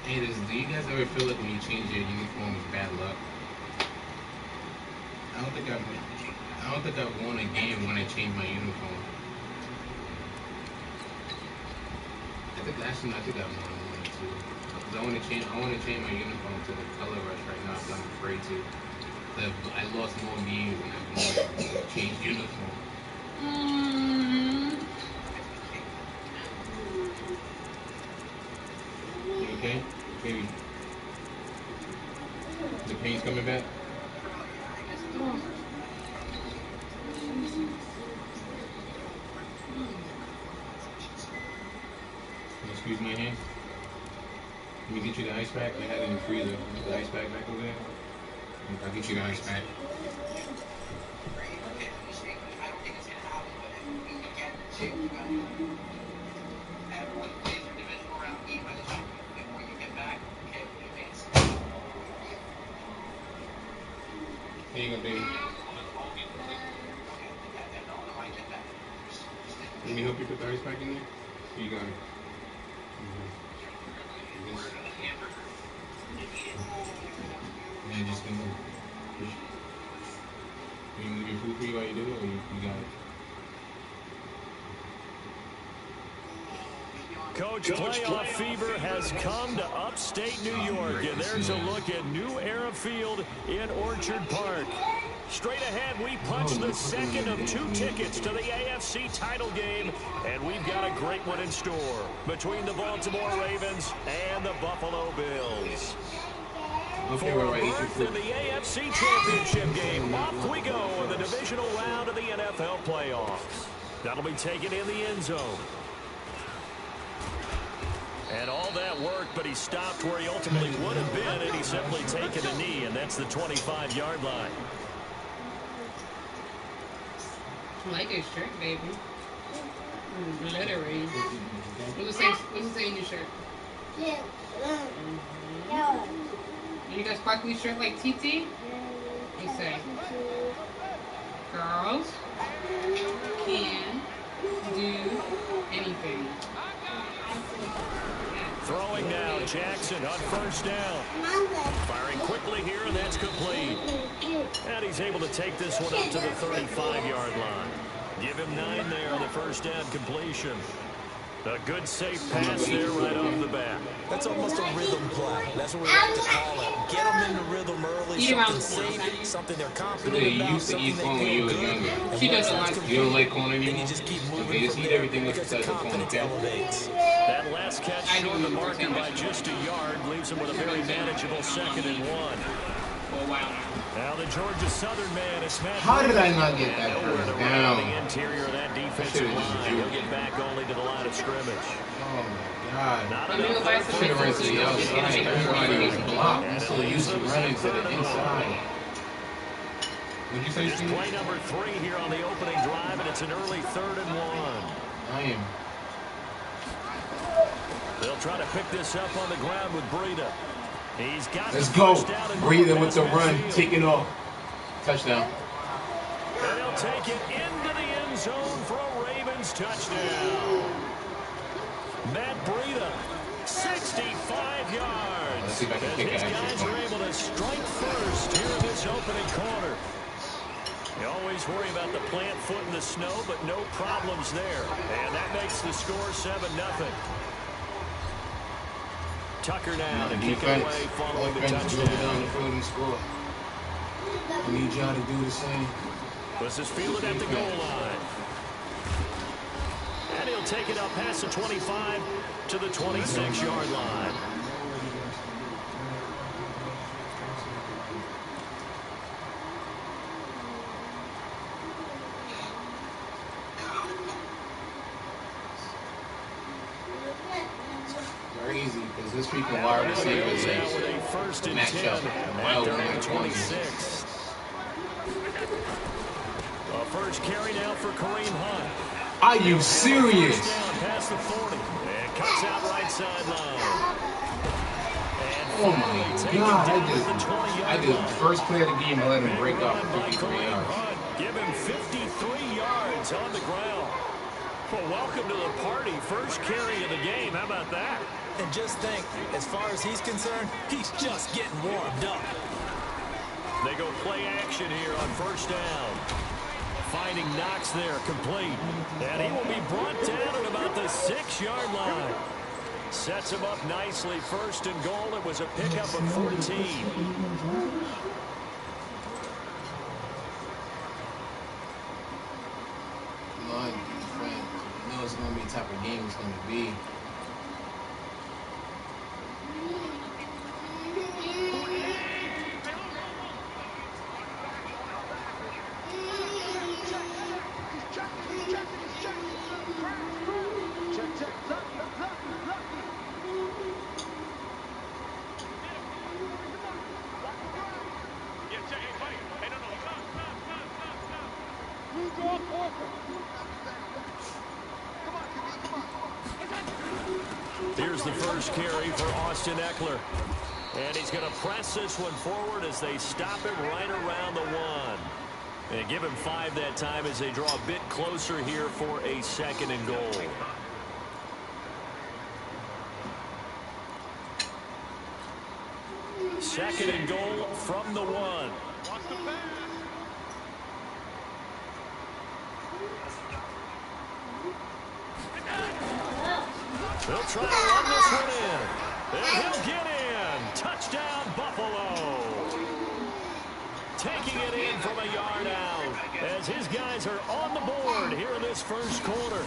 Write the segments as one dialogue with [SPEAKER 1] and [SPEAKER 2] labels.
[SPEAKER 1] Hey, do you guys ever feel like when you change your uniform it's bad luck? I don't think I've I don't think I've won a game when I changed my uniform. I think I've won one or two. Cause I want to change my uniform to the color rush right now, but I'm afraid to. I lost more games than I've won when I changed uniform.
[SPEAKER 2] Mm.
[SPEAKER 1] You okay? Maybe the pain's coming back.
[SPEAKER 2] Oh.
[SPEAKER 1] Excuse my hand. Let me get you the ice pack. I had it in the freezer. The ice pack back over there. I'll get you the ice pack. Here you go, baby. Let me help you put the ice pack in there. You got it. And just gonna. You move your food for you while you do it, or you got it?
[SPEAKER 3] Coach, playoff fever has come to upstate New York, and there's a look at New Era Field in Orchard Park. Straight ahead, we punch the second of two tickets to the AFC title game, and we've got a great one in store between the Baltimore Ravens and the Buffalo Bills. For a berth in the AFC Championship game, off we go in the divisional round of the NFL playoffs. That'll be taken in the end zone. And all that work, but he stopped where he ultimately would have been, and he's simply taken a knee, and that's the 25-yard line.
[SPEAKER 2] I like his shirt, baby. Glittery. What's it say in your shirt? You got sparkly shirt like TT? You say, girls can do anything.
[SPEAKER 3] Throwing now, Jackson on first down. Firing quickly here, and that's complete. And he's able to take this one up to the 35-yard line. Give him 9 there on the first down completion. A good safe pass there right off the bat.
[SPEAKER 4] That's almost a rhythm play. That's what we like to call it. Get them in the rhythm early, something safe, something they're confident about, something they feel good.
[SPEAKER 2] She doesn't like
[SPEAKER 1] You don't like corn anymore?
[SPEAKER 4] And you just keep moving
[SPEAKER 1] Okay, just
[SPEAKER 4] from
[SPEAKER 1] eat
[SPEAKER 4] there
[SPEAKER 1] everything
[SPEAKER 4] because the
[SPEAKER 1] besides the corn,
[SPEAKER 4] confidence
[SPEAKER 1] okay?
[SPEAKER 4] elevates.
[SPEAKER 3] That last catch short the marker by just a yard leaves him with a very manageable 2nd and 1.
[SPEAKER 2] Oh, wow.
[SPEAKER 3] Now the Georgia Southern man is Matt.
[SPEAKER 1] How did I not get that
[SPEAKER 3] Nowhere to
[SPEAKER 1] first
[SPEAKER 3] run on
[SPEAKER 1] down?
[SPEAKER 3] the interior of that defensive line. He'll get back only to the line of scrimmage.
[SPEAKER 1] Oh my God.
[SPEAKER 3] Not
[SPEAKER 2] I'm gonna
[SPEAKER 3] enough
[SPEAKER 2] buy
[SPEAKER 3] there
[SPEAKER 2] some
[SPEAKER 3] for
[SPEAKER 1] Should have run
[SPEAKER 3] first
[SPEAKER 1] to the
[SPEAKER 3] down.
[SPEAKER 1] outside. Everybody was blocked. I'm so used to running to the inside. What'd you say,
[SPEAKER 3] It's
[SPEAKER 1] Steve?
[SPEAKER 3] play number 3 here on the opening drive, and it's an early 3rd and 1.
[SPEAKER 1] I am.
[SPEAKER 3] They'll try to pick this up on the ground with Breida. He's got
[SPEAKER 1] Let's
[SPEAKER 3] the
[SPEAKER 1] go.
[SPEAKER 3] first down and
[SPEAKER 1] Breathe with the
[SPEAKER 3] past
[SPEAKER 1] run.
[SPEAKER 3] midfield.
[SPEAKER 1] Take it off. Touchdown.
[SPEAKER 3] And he'll take it into the end zone for a Ravens touchdown. Matt Breida, 65 yards.
[SPEAKER 1] Let's see if I can
[SPEAKER 3] As
[SPEAKER 1] kick
[SPEAKER 3] his
[SPEAKER 1] an
[SPEAKER 3] guys
[SPEAKER 1] extra
[SPEAKER 3] are
[SPEAKER 1] point.
[SPEAKER 3] able to strike first here in this opening quarter. You always worry about the plant foot in the snow, but no problems there. And that makes the score 7-0. Tucker now to kick it away following the touchdown.
[SPEAKER 1] Down the field and score. I need y'all to do the same.
[SPEAKER 3] This is fielded at the goal line. And he'll take it up past the 25 to the 26-yard line.
[SPEAKER 1] Crazy, because this freaking wide receiver is
[SPEAKER 3] Now with a 1st and 10 at their own 26. A first carry now for Kareem Hunt.
[SPEAKER 1] Are you serious?
[SPEAKER 3] First down past the 40. And cuts out right sideline.
[SPEAKER 1] Oh my God! I did the first play of the game. I let him break up for 53 yards.
[SPEAKER 3] Give him 53 yards on the ground. Well, welcome to the party. First carry of the game. How about that?
[SPEAKER 4] And just think, as far as he's concerned, he's just getting warmed up.
[SPEAKER 3] They go play action here on first down. Finding Knox there, complete. And he will be brought down at about the 6-yard line. Sets him up nicely, first and goal. It was a pickup of 14.
[SPEAKER 1] Lord, friend, you know it's going to be the type of game it's going to be.
[SPEAKER 3] Here's the first carry for Austin Ekeler. And he's going to press this one forward as they stop him right around the 1. And give him 5 that time as they draw a bit closer here for a 2nd and goal. Second and goal from the 1. They'll try to run this one in. And he'll get in. Touchdown, Buffalo. Taking it in from a yard out as his guys are on the board here in this first quarter.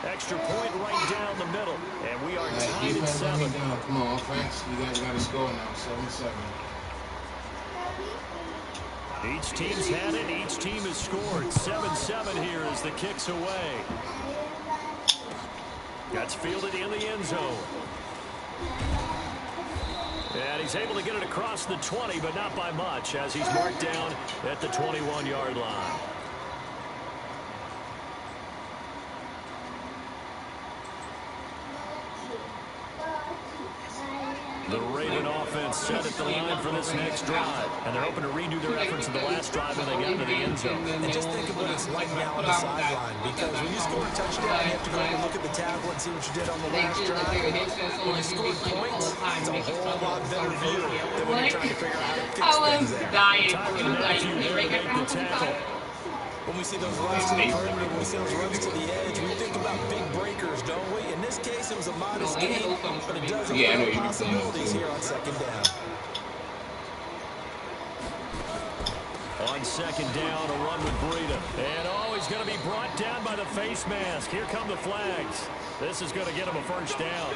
[SPEAKER 3] Extra point right down the middle. And we are tied at 7.
[SPEAKER 1] Come on, offense. You guys got to score now. 7-7.
[SPEAKER 3] Each team's had it. Each team has scored. 7-7 here as the kick's away. That's fielded in the end zone. And he's able to get it across the 20, but not by much, as he's marked down at the 21-yard line. The Raven offense set at the line for this next drive. And they're hoping to redo their efforts in the last drive when they got into the end zone.
[SPEAKER 4] And just think of what it's like now on the sideline. Because when you score a touchdown, you have to go and look at the tablet and see what you did on the last drive. When you score points, it's a whole lot better view than when you're trying to figure out how to fix things there.
[SPEAKER 3] Tyrann Mathieu there to make the tackle.
[SPEAKER 4] When we see those runs to the perimeter, when we see those runs to the edge, we think about big breakers, don't we? In this case, it was a modest gain, but it does open up possibilities here on second down.
[SPEAKER 3] On second down, a run with Breida. And he's going to be brought down by the face mask. Here come the flags. This is going to get him a first down.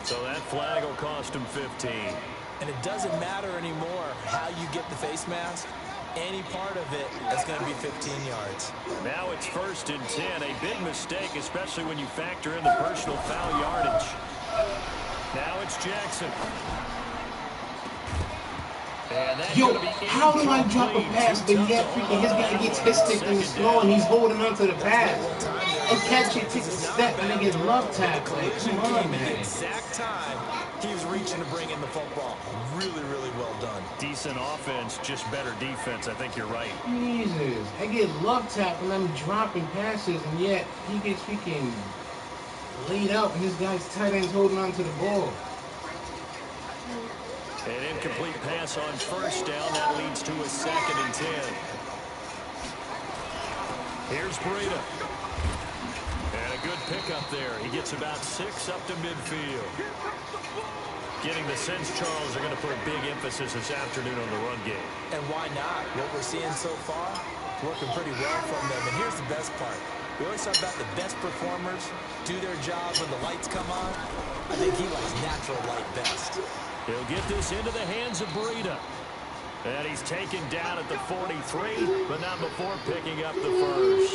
[SPEAKER 3] So that flag will cost him 15.
[SPEAKER 4] And it doesn't matter anymore how you get the face mask. Any part of it is going to be 15 yards.
[SPEAKER 3] Now it's 1st and 10. A big mistake, especially when you factor in the personal foul yardage. Now it's Jackson.
[SPEAKER 1] Yo, how do I drop a pass, but yet freaking his guy gets his stick in the slow and he's holding onto the pass? And catch it, takes a step, and then gets love tackle. Like, come on, man.
[SPEAKER 4] The exact time he was reaching to bring in the football. Really, really well done.
[SPEAKER 3] Decent offense, just better defense. I think you're right.
[SPEAKER 1] Jesus. I get love tap and I'm dropping passes, and yet he gets freaking laid out, and this guy's tight end's holding on to the ball.
[SPEAKER 3] An incomplete pass on first down. That leads to a 2nd and 10. Here's Breida. And a good pickup there. He gets about 6 up to midfield. Getting the sense Charles are going to put a big emphasis this afternoon on the run game.
[SPEAKER 4] And why not? What we're seeing so far, working pretty well from them. And here's the best part. We always talk about the best performers do their job when the lights come on. I think he likes natural light best.
[SPEAKER 3] He'll get this into the hands of Breida. And he's taken down at the 43, but not before picking up the first.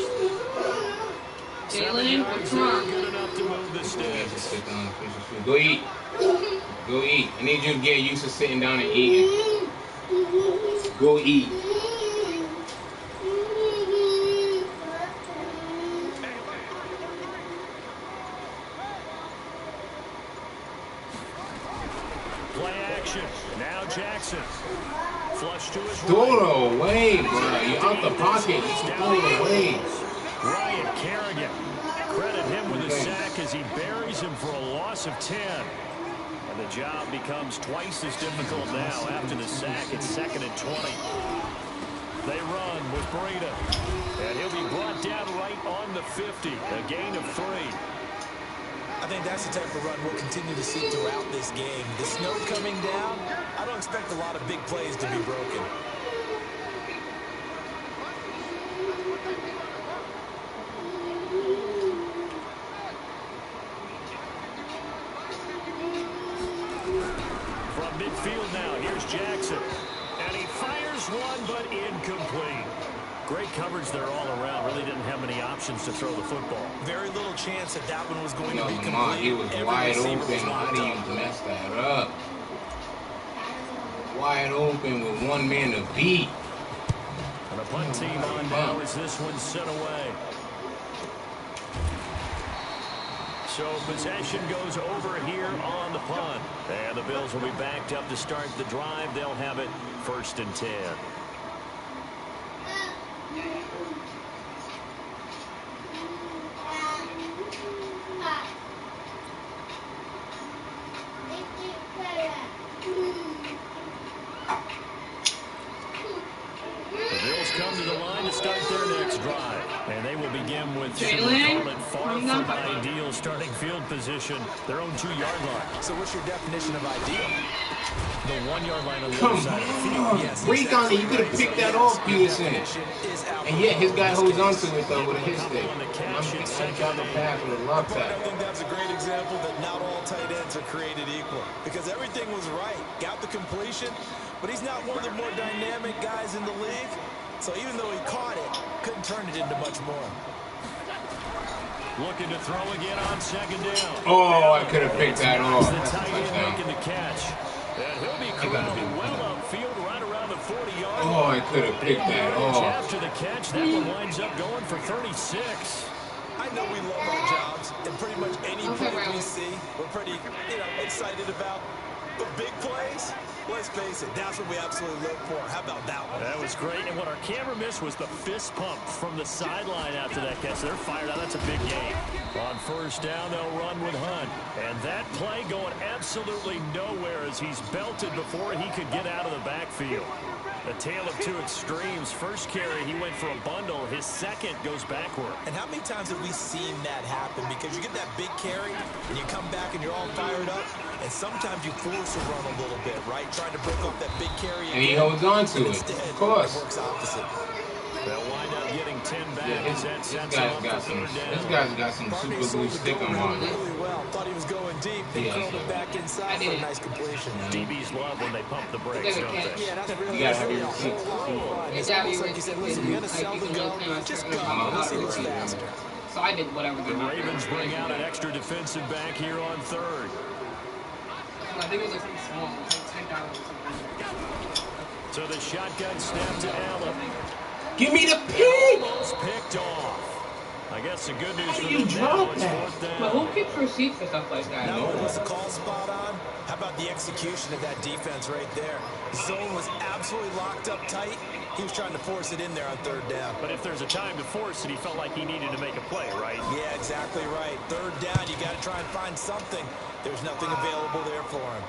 [SPEAKER 3] 7 yards there, good enough to move the sticks.
[SPEAKER 1] Go eat. Go eat. I need you to get used to sitting down and eating. Go eat.
[SPEAKER 3] Play action. Now Jackson. Flush to his
[SPEAKER 1] Throw
[SPEAKER 3] right.
[SPEAKER 1] it away, bro. You're out the pocket. Just throw it away.
[SPEAKER 3] Ryan Kerrigan credit him with a sack as he buries him for a loss of 10. And the job becomes twice as difficult now after the sack. It's 2nd and 20. They run with Breida. And he'll be brought down right on the 50. A gain of 3.
[SPEAKER 4] I think that's the type of run we'll continue to see throughout this game. The snow coming down, I don't expect a lot of big plays to be broken.
[SPEAKER 3] From midfield now, here's Jackson. And he fires one, but incomplete. Great coverage there all around. Really didn't have many options to throw the football.
[SPEAKER 4] Very little chance that that one was going to be complete.
[SPEAKER 1] He was wide open. How do you mess that up? Wide open with one man to beat.
[SPEAKER 3] And the punt team on now as this one's sent away. So possession goes over here on the punt. And the Bills will be backed up to start the drive. They'll have it 1st and 10. Come to the line to start their next drive. And they will begin with far from ideal starting field position, their own 2-yard line.
[SPEAKER 4] So what's your definition of ideal?
[SPEAKER 3] The 1-yard line on the other side of the field.
[SPEAKER 1] Yes, break on it. You could have picked that off, Peterson. And yet his guy holds on to it, though, with a hit stick. I'm trying to pass with a love tap.
[SPEAKER 4] I think that's a great example that not all tight ends are created equal. Because everything was right. Got the completion, but he's not one of the more dynamic guys in the league. So even though he caught it, couldn't turn it into much more.
[SPEAKER 3] Looking to throw again on 2nd down.
[SPEAKER 1] Oh, I could have picked that off.
[SPEAKER 3] The tight end making the catch. And he'll be corralled well upfield right around the 40-yard line.
[SPEAKER 1] Oh, I could have picked that off.
[SPEAKER 3] After the catch, that one winds up going for 36.
[SPEAKER 4] I know we love our jobs, and pretty much any play we see, we're pretty, excited about. But big plays, let's face it, that's what we absolutely live for. How about that one?
[SPEAKER 3] That was great. And what our camera missed was the fist pump from the sideline after that catch. They're fired out. That's a big game. On 1st down, they'll run with Hunt. And that play going absolutely nowhere as he's belted before he could get out of the backfield. A tale of two extremes. First carry, he went for a bundle. His second goes backward.
[SPEAKER 4] And how many times have we seen that happen? Because you get that big carry, and you come back and you're all fired up, and sometimes you force a run a little bit, right? Trying to break off that big carry.
[SPEAKER 1] And he holds on to it. Of course.
[SPEAKER 4] It works opposite.
[SPEAKER 3] They'll wind up getting 10 back.
[SPEAKER 1] Yeah, this guy's got some super glue stick on him.
[SPEAKER 4] Really well. Thought he was going deep. They curled it back inside for a nice completion.
[SPEAKER 3] DBs love when they pump the brakes, don't they?
[SPEAKER 4] Yeah, that's really
[SPEAKER 1] You gotta have your receipts.
[SPEAKER 4] It's almost like you said, listen, you're going to sell the go. Just go. Let's see what's faster.
[SPEAKER 2] So I did whatever.
[SPEAKER 3] The Ravens bring out an extra defensive back here on 3rd.
[SPEAKER 2] I think it was like something small. It was like $10 or something.
[SPEAKER 3] So the shotgun snap to Allen.
[SPEAKER 1] Give me the pick!
[SPEAKER 3] Almost picked off. I guess the good news for
[SPEAKER 1] you
[SPEAKER 3] them now
[SPEAKER 1] drop
[SPEAKER 3] is
[SPEAKER 1] that?
[SPEAKER 3] 4th down.
[SPEAKER 2] But who keeps receipts for stuff like that?
[SPEAKER 4] Now, was the call spot on? How about the execution of that defense right there? The zone was absolutely locked up tight. He was trying to force it in there on 3rd down.
[SPEAKER 3] But if there's a time to force it, he felt like he needed to make a play, right?
[SPEAKER 4] Yeah, exactly right. 3rd down, you got to try and find something. There's nothing available there for him.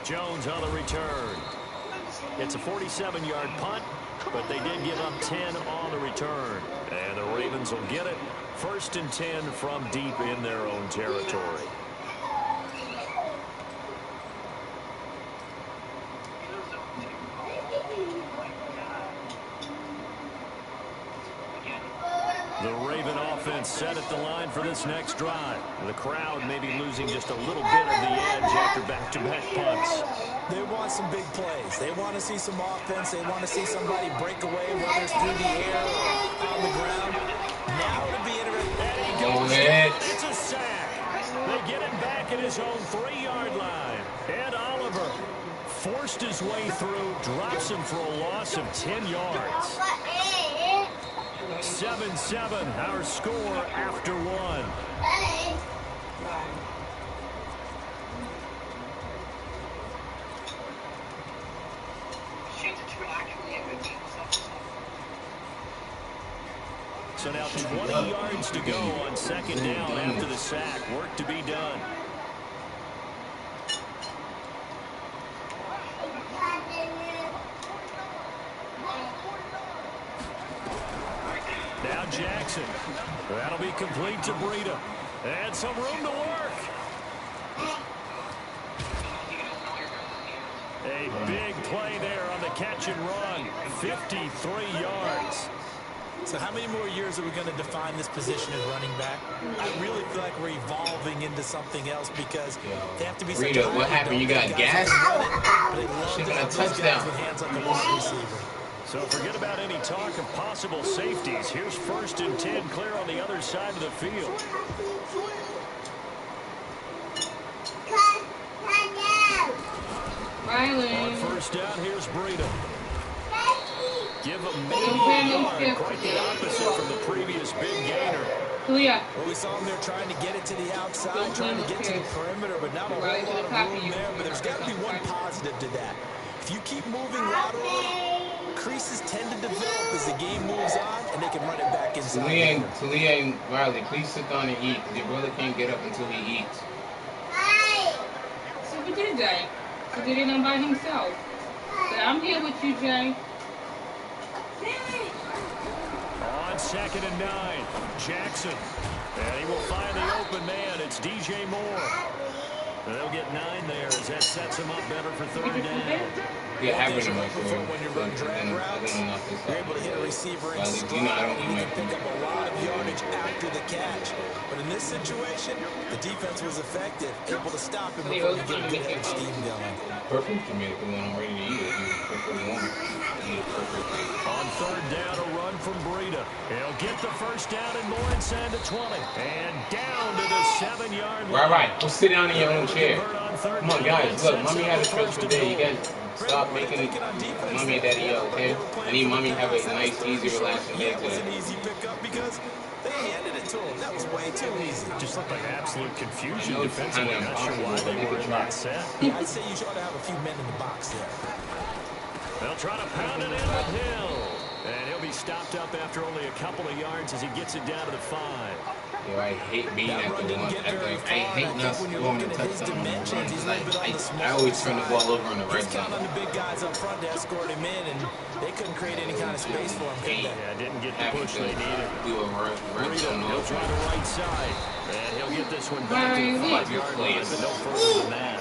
[SPEAKER 3] Jones on the return. It's a 47-yard punt, but they did give up 10 on the return. And the Ravens will get it. 1st and 10 from deep in their own territory. The Raven offense set at the line for this next drive. The crowd may be losing just a little bit of the edge after back-to-back punts.
[SPEAKER 4] They want some big plays. They want to see some offense. They want to see somebody break away, whether it's through the air or on the ground. Now it'll be interesting.
[SPEAKER 1] Go ahead.
[SPEAKER 3] It's a sack. They get him back at his own 3-yard line. Ed Oliver forced his way through, drops him for a loss of 10 yards. 7-7, our score after 1. So now 20 yards to go on second down after the sack. Work to be done. Now Jackson. That'll be complete to Breida. And some room to work. A big play there on the catch and run. 53 yards.
[SPEAKER 4] So how many more years are we going to define this position as running back? I really feel like we're evolving into something else because they have to be.
[SPEAKER 1] Rita, what happened? You got gas? She got a touchdown.
[SPEAKER 4] With hands like a wide receiver.
[SPEAKER 3] So forget about any talk of possible safeties. Here's 1st and 10 clear on the other side of the field. On 1st down, here's Breida. Give him maybe a yard. Quite the opposite from the previous big gainer.
[SPEAKER 4] Well, we saw him there trying to get it to the outside, trying to get to the perimeter, but not a whole lot of room there. But there's got to be one positive to that. If you keep moving laterally, creases tend to develop as the game moves on, and they can run it back inside.
[SPEAKER 1] Talia and Riley, please sit down and eat. Your brother can't get up until he eats.
[SPEAKER 5] So what did Jay? So did it by himself. But I'm here with you, Jay.
[SPEAKER 3] On 2nd and 9, Jackson. And he will find the open man. It's DJ Moore. They'll get 9 there as that sets him up better for 3rd down.
[SPEAKER 1] Yeah, having him
[SPEAKER 4] When you run drag routes, you're able to hit a receiver in stride, and you can pick up a lot of yardage after the catch. But in this situation, the defense was effective, able to stop him before you get good head steam going.
[SPEAKER 1] Perfect for me because when I'm ready to eat it, you perfectly want it.
[SPEAKER 3] On 3rd down, a run from Breida. He'll get the 1st down and more inside the 20. And down to the 7-yard line.
[SPEAKER 1] Right. Go sit down in your own chair. Come on, guys. Look, mommy had a stressful day. You guys stop making mommy and daddy yell, okay? I need mommy to have a nice, easy, relaxing day
[SPEAKER 4] It was an
[SPEAKER 1] today.
[SPEAKER 4] easy pickup because they handed it to him. That was way too easy.
[SPEAKER 3] Just looked like absolute confusion
[SPEAKER 1] I know it's
[SPEAKER 3] defensively.
[SPEAKER 1] kinda
[SPEAKER 3] Not sure why
[SPEAKER 1] impossible,
[SPEAKER 3] they
[SPEAKER 1] but
[SPEAKER 3] were
[SPEAKER 1] they
[SPEAKER 3] in
[SPEAKER 1] could
[SPEAKER 3] that set.
[SPEAKER 4] Yeah, I'd say you ought to have a few men in the box there.
[SPEAKER 3] They'll try to pound it in with Hill. And he'll be stopped up after only a couple of yards as he gets it down to the 5.
[SPEAKER 1] Yo, I hate being at the one. I hate not scoring a touchdown on the run. I always turn the ball over on the right
[SPEAKER 4] He's counting on
[SPEAKER 1] side.
[SPEAKER 4] the big guys up front to escort him in, and they couldn't create any kind of space for him. Could they?
[SPEAKER 3] Yeah, didn't get the
[SPEAKER 1] Having
[SPEAKER 3] push
[SPEAKER 1] to
[SPEAKER 3] they needed.
[SPEAKER 1] do a red
[SPEAKER 3] Breida,
[SPEAKER 1] zone
[SPEAKER 3] he'll try the right side. And he'll get this one back to the 5-yard line, but no further than that.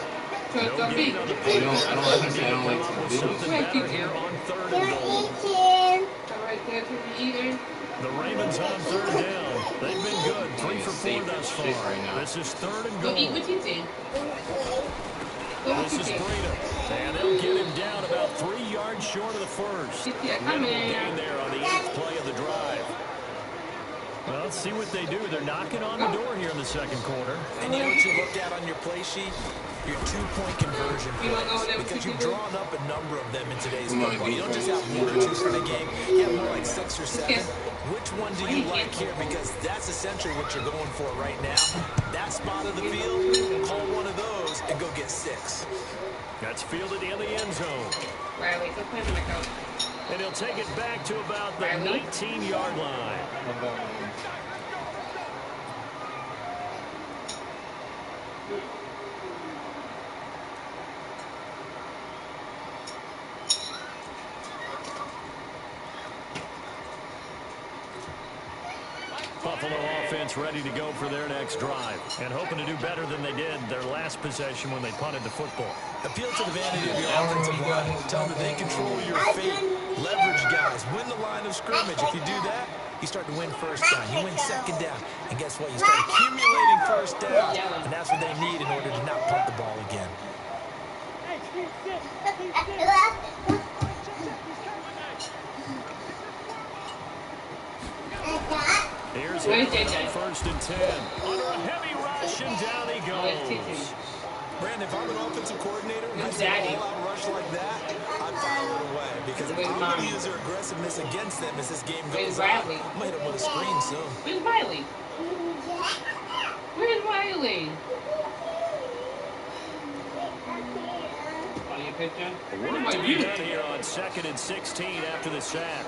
[SPEAKER 3] No gain on the play.
[SPEAKER 1] I don't understand. I don't like to do
[SPEAKER 3] Something
[SPEAKER 1] it.
[SPEAKER 3] better here on 3rd and goal.
[SPEAKER 5] Right there to the eater.
[SPEAKER 3] The Ravens on 3rd down. They've been good. 3 for 4 thus far. This is 3rd and
[SPEAKER 5] Go eat
[SPEAKER 3] goal.
[SPEAKER 5] what you did.
[SPEAKER 3] This is Breida. And they'll get him down about 3 yards short of the 1st.
[SPEAKER 5] Yeah, come
[SPEAKER 3] Minimal
[SPEAKER 5] in.
[SPEAKER 3] gain there on the 8th play of the drive. Well, let's see what they do. They're knocking on the door here in the 2nd quarter.
[SPEAKER 4] And you know what you look at on your play sheet? Your 2-point conversion plays. Because you've drawn up a number of them in today's football. You don't just have 1 or 2 for the game. You have more like 6 or 7. Which one do you like here? Because that's essentially what you're going for right now. That spot of the field, call one of those and go get 6.
[SPEAKER 3] That's fielded in the end zone.
[SPEAKER 5] Riley, go play with my coach.
[SPEAKER 3] And he'll take it back to about the 19-yard line. Buffalo offense ready to go for their next drive and hoping to do better than they did their last possession when they punted the football.
[SPEAKER 4] Appeal to the vanity of your offensive line. Tell them that they control your fate. Leverage guys. Win the line of scrimmage. If you do that, you start to win 1st down. You win 2nd down. And guess what? You start accumulating 1st down. And that's what they need in order to not punt the ball again.
[SPEAKER 3] Here's Hill on 1st and 10. Under a heavy rush, and down he goes.
[SPEAKER 4] Brandon, if I'm an offensive coordinator and I see an all-out rush like that, I'd file it away. Because if I'm going to use their aggressiveness against them as this game goes on, I'm going to hit them with a screen soon.
[SPEAKER 5] Where's Riley? Where's Riley? On your picture?
[SPEAKER 3] Work to be done here on 2nd and 16 after the sack.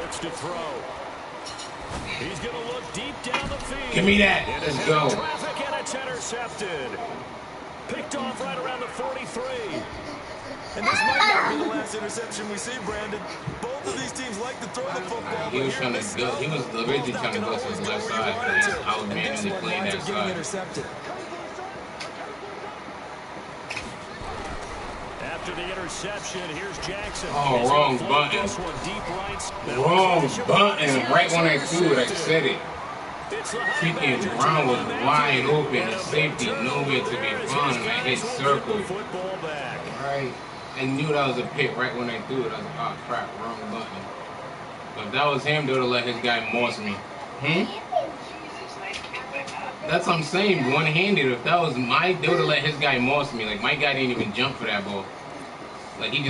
[SPEAKER 3] looks to throw. He's going to look deep down the field.
[SPEAKER 1] Give me that. Let's go.
[SPEAKER 3] Traffic, and it's intercepted. Picked off right around the 43.
[SPEAKER 4] And this might not be the last interception we see, Brandon. Both of these teams like to throw the football.
[SPEAKER 1] He was trying to go. He was originally trying to go to his left side, but he's out manually playing that side.
[SPEAKER 3] After the interception, here's Jackson.
[SPEAKER 1] Oh, wrong button. Wrong button. Right when I threw it, I said it. Freaking Brown was wide open. The safety nowhere to be found, and I hit circle. Right. I knew that was a pick right when I threw it. I was like, oh crap, wrong button. But if that was him, they would have let his guy moss me. That's what I'm saying, one-handed. If that was my, they would have let his guy moss me. Like, my guy didn't even jump for that ball. Like, he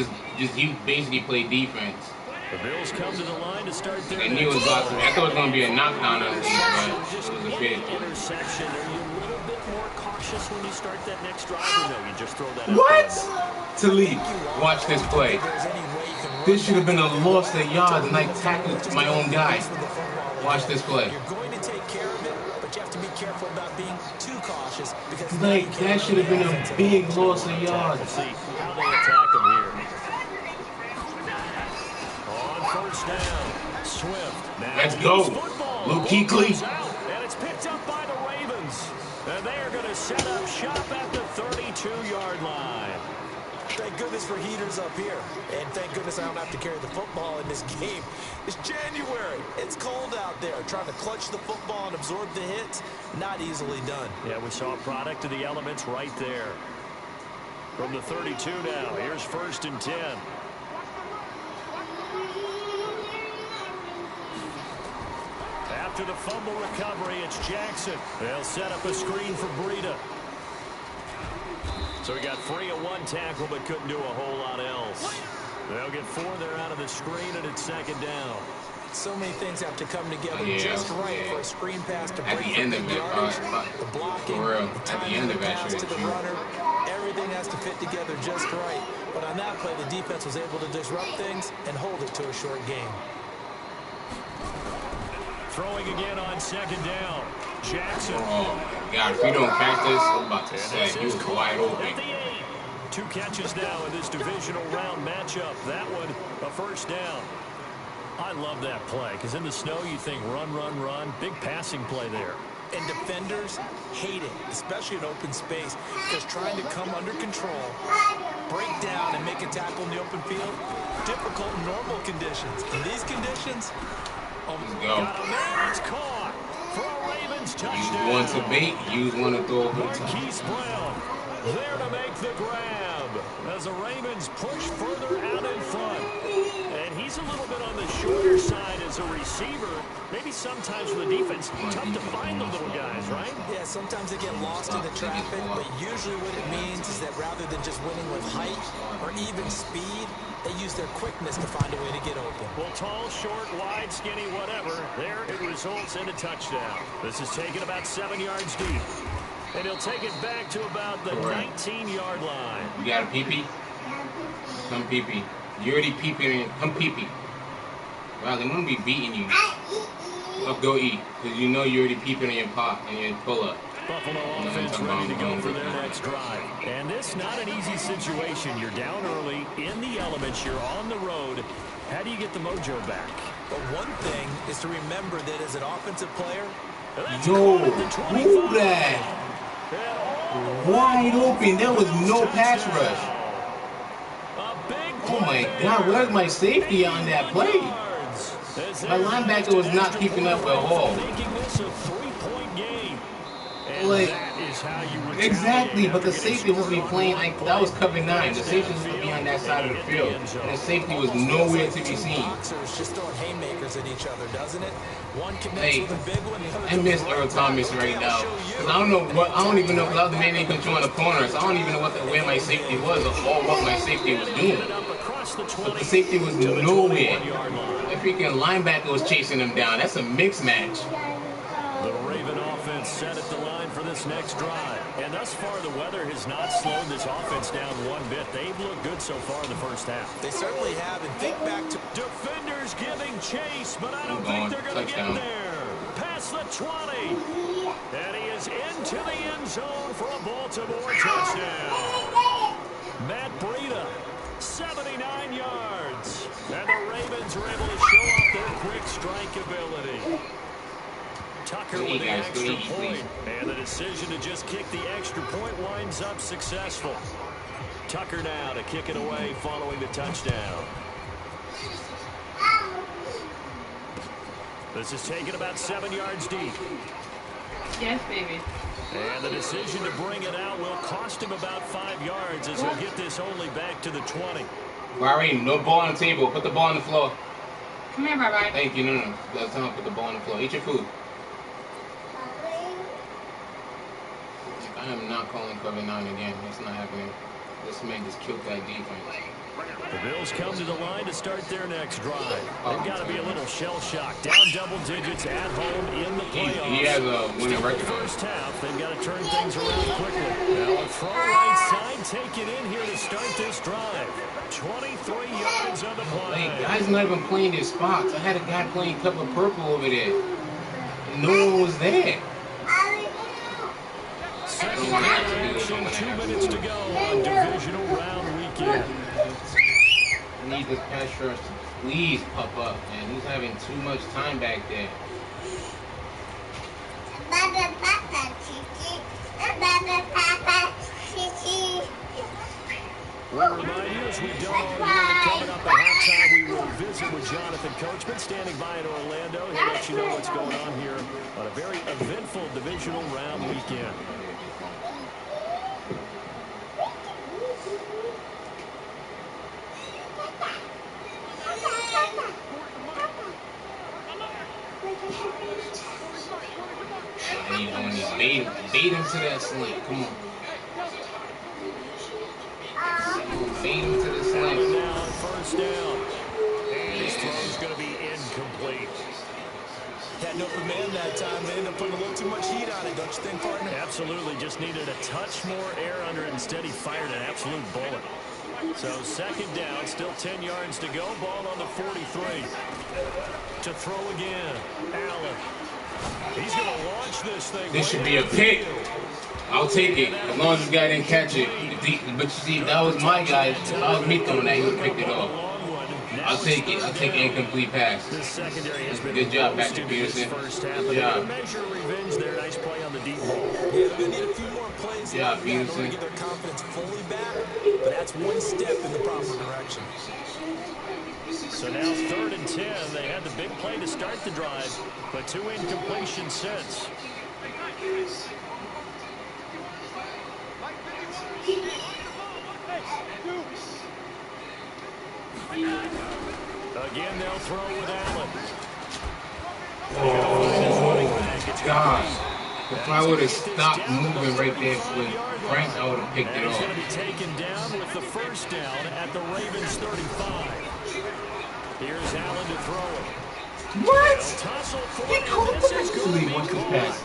[SPEAKER 1] basically played defense.
[SPEAKER 3] The Bills come to the line to start their
[SPEAKER 1] I knew it was about to, I thought it was going to be a knockdown on the team, but it was a pick.
[SPEAKER 3] Interception. Are you a little bit more cautious when you start that next drive, or no, you just throw that out?
[SPEAKER 1] What? Talib, watch this play. This should have been a loss of yards, and I tackled my own guy. Watch this play.
[SPEAKER 4] You're going to take care of it, but you have to be careful about being too cautious because
[SPEAKER 1] like that should have been a big loss of yards.
[SPEAKER 3] Let's see how they attack him here. On first down, Swift. Now
[SPEAKER 1] let's go, Luke Kuechly.
[SPEAKER 3] And it's picked up by the Ravens. And they are going to set up shop at the 32-yard line.
[SPEAKER 4] Thank goodness for heaters up here. And thank goodness I don't have to carry the football in this game. It's January. It's cold out there. Trying to clutch the football and absorb the hits, not easily done.
[SPEAKER 3] Yeah, we saw a product of the elements right there. From the 32 now, here's 1st and 10. After the fumble recovery, it's Jackson. They'll set up a screen for Breida. So he got free of one tackle, but couldn't do a whole lot else. They'll get 4 there out of the screen, and it's 2nd down.
[SPEAKER 4] So many things have to come together just right for a screen pass to break
[SPEAKER 1] at the end of it,
[SPEAKER 4] the blocking, the timing of the pass to the runner. Everything has to fit together just right. But on that play, the defense was able to disrupt things and hold it to a short game.
[SPEAKER 3] Throwing again on 2nd down. Jackson.
[SPEAKER 1] Oh, my God. If we don't catch this, I'm about to say he was wide open.
[SPEAKER 3] At the 8. 2 catches now in this divisional round matchup. That one, a 1st down. I love that play, because in the snow you think run, run, run. Big passing play there.
[SPEAKER 4] And defenders hate it, especially in open space, because trying to come under control, break down, and make a tackle in the open field, difficult in normal conditions. In these conditions,
[SPEAKER 1] let's go.
[SPEAKER 3] Got a man, it's caught for a Ravens touchdown.
[SPEAKER 1] Use one to bait, use one to throw over the top.
[SPEAKER 3] Marquise Brown there to make the grab as the Ravens push further out in front. And he's a little bit on the shorter side as a receiver. Maybe sometimes for the defense, tough to find the little guys, right?
[SPEAKER 4] Yeah, sometimes they get lost in the traffic, but usually what it means is that rather than just winning with height or even speed, they use their quickness to find a way to get open.
[SPEAKER 3] Well, tall, short, wide, skinny, whatever, there it results in a touchdown. This is taken about 7 yards deep. And he'll take it back to about the 19-yard line.
[SPEAKER 1] You got a pee-pee? Come pee-pee. You already pee-pee. Come pee-pee. Wow, they wouldn't be beating you. Up, go eat. Because you know you already pee-peeing in your pot and your pull-up.
[SPEAKER 3] Buffalo offense ready to go for their next drive. And this not an easy situation. You're down early, in the elements, you're on the road. How do you get the mojo back?
[SPEAKER 4] But one thing is to remember that as an offensive player,
[SPEAKER 1] yo, who that? Wide open. There was no pass rush. Oh my God, where's my safety on that play? My linebacker was not keeping up at all. Like, exactly, but the safety wasn't be playing like that was cover 9. The safety was supposed to be on that side of the field, and the safety was nowhere to be seen.
[SPEAKER 4] Just throwing haymakers at each other, doesn't it? One
[SPEAKER 1] Hey, I miss Earl Thomas right now. Cause I don't know what, I don't even know, because I was the man in control in the corner, so I don't even know where my safety was or what my safety was doing. But the safety was nowhere. The freaking linebacker was chasing him down. That's a mixed match.
[SPEAKER 3] The Raven offense offense set at the line for this next drive. And thus far, the weather has not slowed this offense down one bit. They've looked good so far in the first half.
[SPEAKER 4] They certainly have. And think back to
[SPEAKER 3] defenders giving chase, but I don't think they're going to get there. Past the 20. And he is into the end zone for a Baltimore touchdown. Matt Breida, 79 yards. And the Ravens are able to show off their quick strike ability. Tucker with the extra point. And the decision to just kick the extra point winds up successful. Tucker now to kick it away following the touchdown. This is taken about 7 yards deep.
[SPEAKER 5] Yes, baby.
[SPEAKER 3] And the decision to bring it out will cost him about 5 yards as he'll get this only back to the 20.
[SPEAKER 1] Bahrain, no ball on the table. Put the ball on the floor.
[SPEAKER 5] Come here, Bye-Bye.
[SPEAKER 1] Thank you. No. That's time to put the ball on the floor. Eat your food. I am not calling cover 9 again. It's not happening. This man just killed that defense.
[SPEAKER 3] The Bills come to the line to start their next drive. They've got to be a little shell-shocked. Down double digits at home in the playoffs.
[SPEAKER 1] He has a winning record.
[SPEAKER 3] First half, they've got to turn things around quickly. Now a throw right side, take it in here to start this drive. 23 yards on the play.
[SPEAKER 1] Hey, guys not even playing their spots. I had a guy playing Cup of Purple over there. No one was there.
[SPEAKER 3] Second action, 2 minutes to go on divisional round weekend.
[SPEAKER 1] I need this pass rush to please pop up, man. He's having too much time back there.
[SPEAKER 3] We'll remind you, as we've done all year, that coming up at halftime, we will visit with Jonathan Coachman, standing by in Orlando. He'll let you know what's going on here on a very eventful divisional round weekend.
[SPEAKER 1] Bait him to that slant. Come on. Bait him to the slant.
[SPEAKER 3] Now on first down. And his throw is going to be incomplete.
[SPEAKER 4] Had no command that time. They ended up putting a little too much heat on it, don't you think, partner?
[SPEAKER 3] Absolutely. Just needed a touch more air under it. Instead, he fired an absolute bullet. So second down, still 10 yards to go. Ball on the 43. To throw again. Allen. He's going to launch this thing.
[SPEAKER 1] This should be a pick. I'll take it as long as this guy didn't catch it. But you see, that was my guy. If I was me throwing that, he would pick it off. I'll take it. I'll take an incomplete pass. Good job, Patrick Peterson. Good job.
[SPEAKER 3] Measure revenge there. Nice play on the deep ball.
[SPEAKER 4] Yeah, they're going to need a few more plays.
[SPEAKER 1] Yeah, Peterson.
[SPEAKER 4] To get their confidence fully back, but that's one step in the proper direction.
[SPEAKER 3] So now 3rd and 10. They had the big play to start the drive, but 2 incompletions since. Again, they'll throw with Allen.
[SPEAKER 1] Oh, gosh. If I would have stopped moving right there with Frank, I would have picked it off.
[SPEAKER 3] Going to be taken down with the first down at the Ravens 35. Here's Allen to throw it.
[SPEAKER 1] What?
[SPEAKER 3] He
[SPEAKER 1] caught the What's this pass?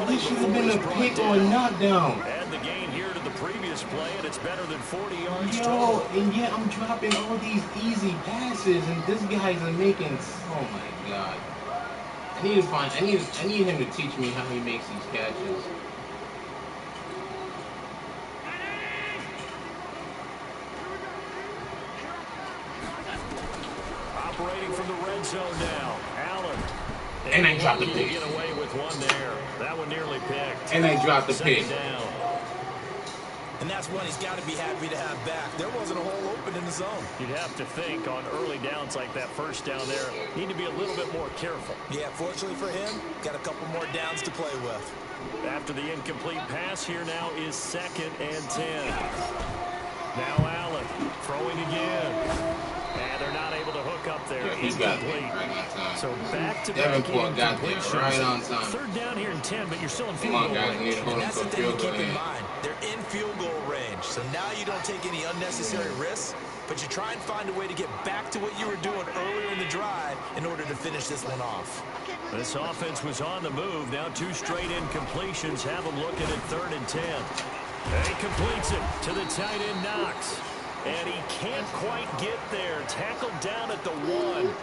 [SPEAKER 1] This should have been a pick or a knockdown.
[SPEAKER 3] And the gain here to the previous play, and it's better than 40 yards
[SPEAKER 1] total. And yet I'm dropping all these easy passes, and this guy's making. Oh my God! I need him to teach me how he makes these catches.
[SPEAKER 3] Operating from the red zone now, Allen.
[SPEAKER 1] And I dropped the pick.
[SPEAKER 3] Get away with one there. That one nearly picked.
[SPEAKER 1] And I dropped the pick.
[SPEAKER 3] Down.
[SPEAKER 4] And that's one he's got to be happy to have back. There wasn't a hole open in the zone.
[SPEAKER 3] You'd have to think on early downs like that first down there, need to be a little bit more careful.
[SPEAKER 4] Yeah, fortunately for him, got a couple more downs to play with.
[SPEAKER 3] After the incomplete pass, here now is 2nd and 10. Now Allen throwing again. And they're not able to hook up there.
[SPEAKER 1] Yeah, he got it right on time.
[SPEAKER 3] So back to
[SPEAKER 1] Davenport got there right on time.
[SPEAKER 3] 3rd down here and 10, but you're still in field
[SPEAKER 1] goal
[SPEAKER 3] range.
[SPEAKER 1] Guys, we need to hold him
[SPEAKER 4] That's
[SPEAKER 1] for
[SPEAKER 4] the
[SPEAKER 1] a
[SPEAKER 4] thing
[SPEAKER 1] field
[SPEAKER 4] to
[SPEAKER 1] goal
[SPEAKER 4] keep in
[SPEAKER 1] there.
[SPEAKER 4] mind. They're in field goal range. change. So now you don't take any unnecessary risks, but you try and find a way to get back to what you were doing earlier in the drive in order to finish this one off.
[SPEAKER 3] This offense was on the move. Now 2 straight incompletions have them looking at 3rd and 10. And he completes it to the tight end, Knox. And he can't quite get there. Tackled down at the 1.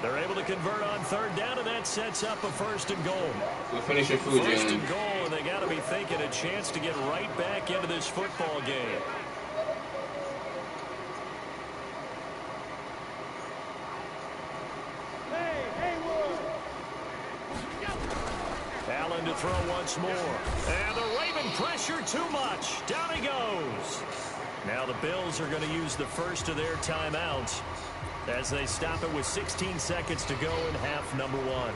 [SPEAKER 3] They're able to convert on 3rd down, and that sets up a 1st and goal.
[SPEAKER 1] We'll finish your food,
[SPEAKER 3] 1st and goal, and they got to be thinking a chance to get right back into this football game. Allen to throw once more. And the Raven pressure too much. Down he goes. Now the Bills are going to use the first of their timeouts as they stop it with 16 seconds to go in half number 1.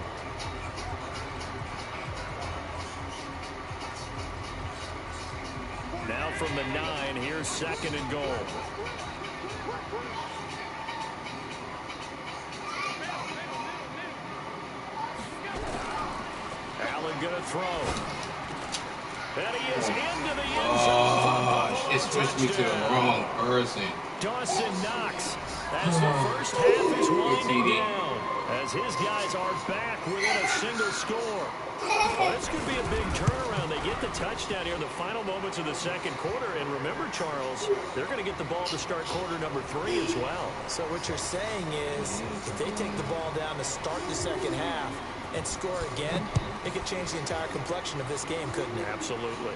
[SPEAKER 3] Now from the 9, here's 2nd and goal. Allen gonna throw. And he is into the end zone for a Buffalo
[SPEAKER 1] it switched me to the wrong person.
[SPEAKER 3] Dawson Knox as the first half is winding down, as his guys are back within a single score. Well, this could be a big turnaround. They get the touchdown here in the final moments of the 2nd quarter. And remember, Charles, they're going to get the ball to start quarter number 3 as well.
[SPEAKER 4] So what you're saying is if they take the ball down to start the 2nd half and score again, it could change the entire complexion of this game, couldn't it?
[SPEAKER 3] Absolutely.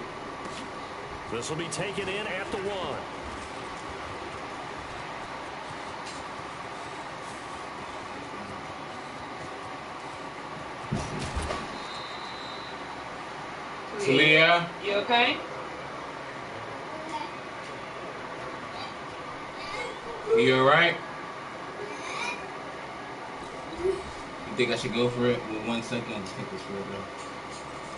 [SPEAKER 3] This will be taken in at the 1.
[SPEAKER 1] Talia?
[SPEAKER 5] You okay?
[SPEAKER 1] You alright? You think I should go for it with 1 second? Let's take this for it, though.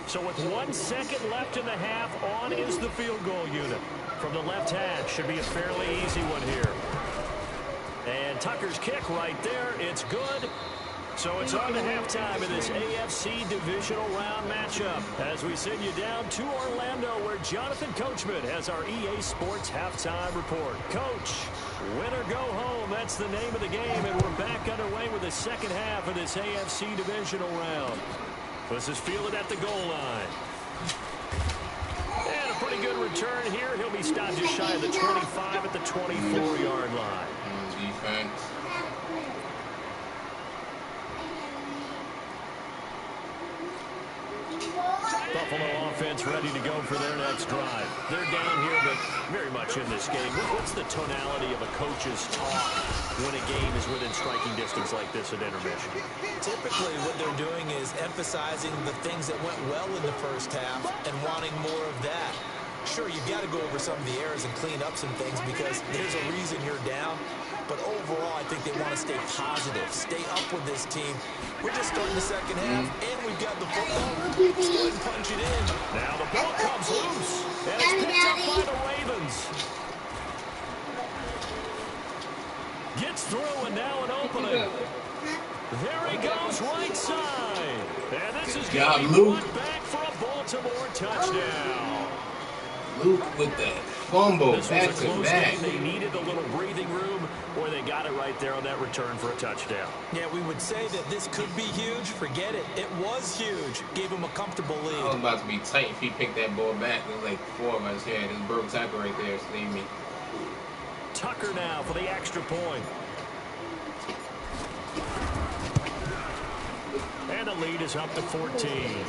[SPEAKER 3] So with 1 second left in the half, on is the field goal unit. From the left hash, should be a fairly easy one here. And Tucker's kick right there, it's good. So it's on to halftime in this AFC divisional round matchup as we send you down to Orlando where Jonathan Coachman has our EA Sports halftime report. Coach, win or go home, that's the name of the game, and we're back underway with the 2nd half of this AFC divisional round. This is fielded at the goal line. And a pretty good return here. He'll be stopped just shy of the 25 at the 24-yard line.
[SPEAKER 1] Defense.
[SPEAKER 3] Buffalo offense ready to go for their next drive. They're down here, but very much in this game. What's the tonality of a coach's talk when a game is within striking distance like this at intermission?
[SPEAKER 4] Typically, what they're doing is emphasizing the things that went well in the 1st half and wanting more of that. Sure, you've got to go over some of the errors and clean up some things because there's a reason you're down. But overall, I think they want to stay positive, stay up with this team. We're just starting the 2nd half, and we've got the football. Let's go ahead and punch it in.
[SPEAKER 3] Now the ball comes loose, and it's picked up by the Ravens. Gets through, and now an opening. There he goes, right side. And this is going to be brought back for a Baltimore touchdown.
[SPEAKER 1] Luke with the fumble
[SPEAKER 3] This was a
[SPEAKER 1] back to
[SPEAKER 3] close
[SPEAKER 1] back.
[SPEAKER 3] game. They needed a little breathing room, or they got it right there on that return for a touchdown.
[SPEAKER 4] Yeah, we would say that this could be huge. Forget it. It was huge. Gave him a comfortable
[SPEAKER 1] I was
[SPEAKER 4] lead.
[SPEAKER 1] about to be tight if he picked that ball back. There's like 4 of us here. This broke tackle right there saved me.
[SPEAKER 3] Tucker now for the extra point. And the lead is up to 14.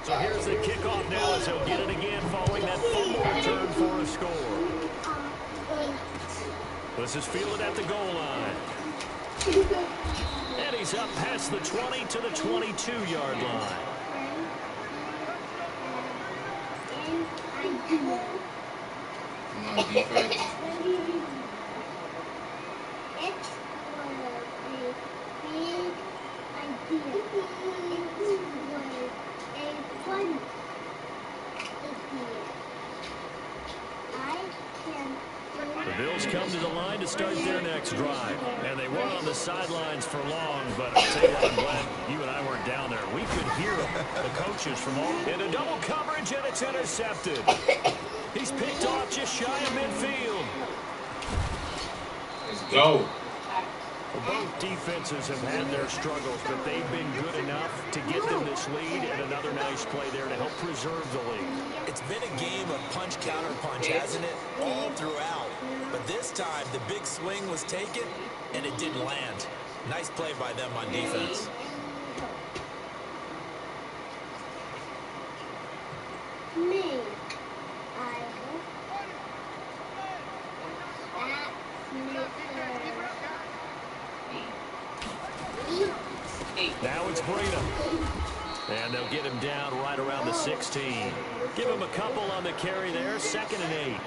[SPEAKER 3] So here's the kickoff now as he'll get it again following that fumble return for a score. This is fielded at the goal line. And he's up past the 20 to the 22-yard line.
[SPEAKER 1] Come on, defense.
[SPEAKER 3] come to the line to start their next drive. And they weren't on the sidelines for long, but I'll tell you what, I'm glad you and I weren't down there. We could hear them, the coaches from all. In a double coverage, and it's intercepted. He's picked off just shy of midfield.
[SPEAKER 1] Let's go.
[SPEAKER 3] Both defenses have had their struggles, but they've been good enough to get them this lead, and another nice play there to help preserve the lead.
[SPEAKER 4] It's been a game of punch-counter-punch, hasn't it? All throughout. But this time, the big swing was taken, and it didn't land. Nice play by them on defense.
[SPEAKER 6] Me.
[SPEAKER 3] Now it's Breida. And they'll get him down right around the 16. Give him a couple on the carry there, 2nd and 8.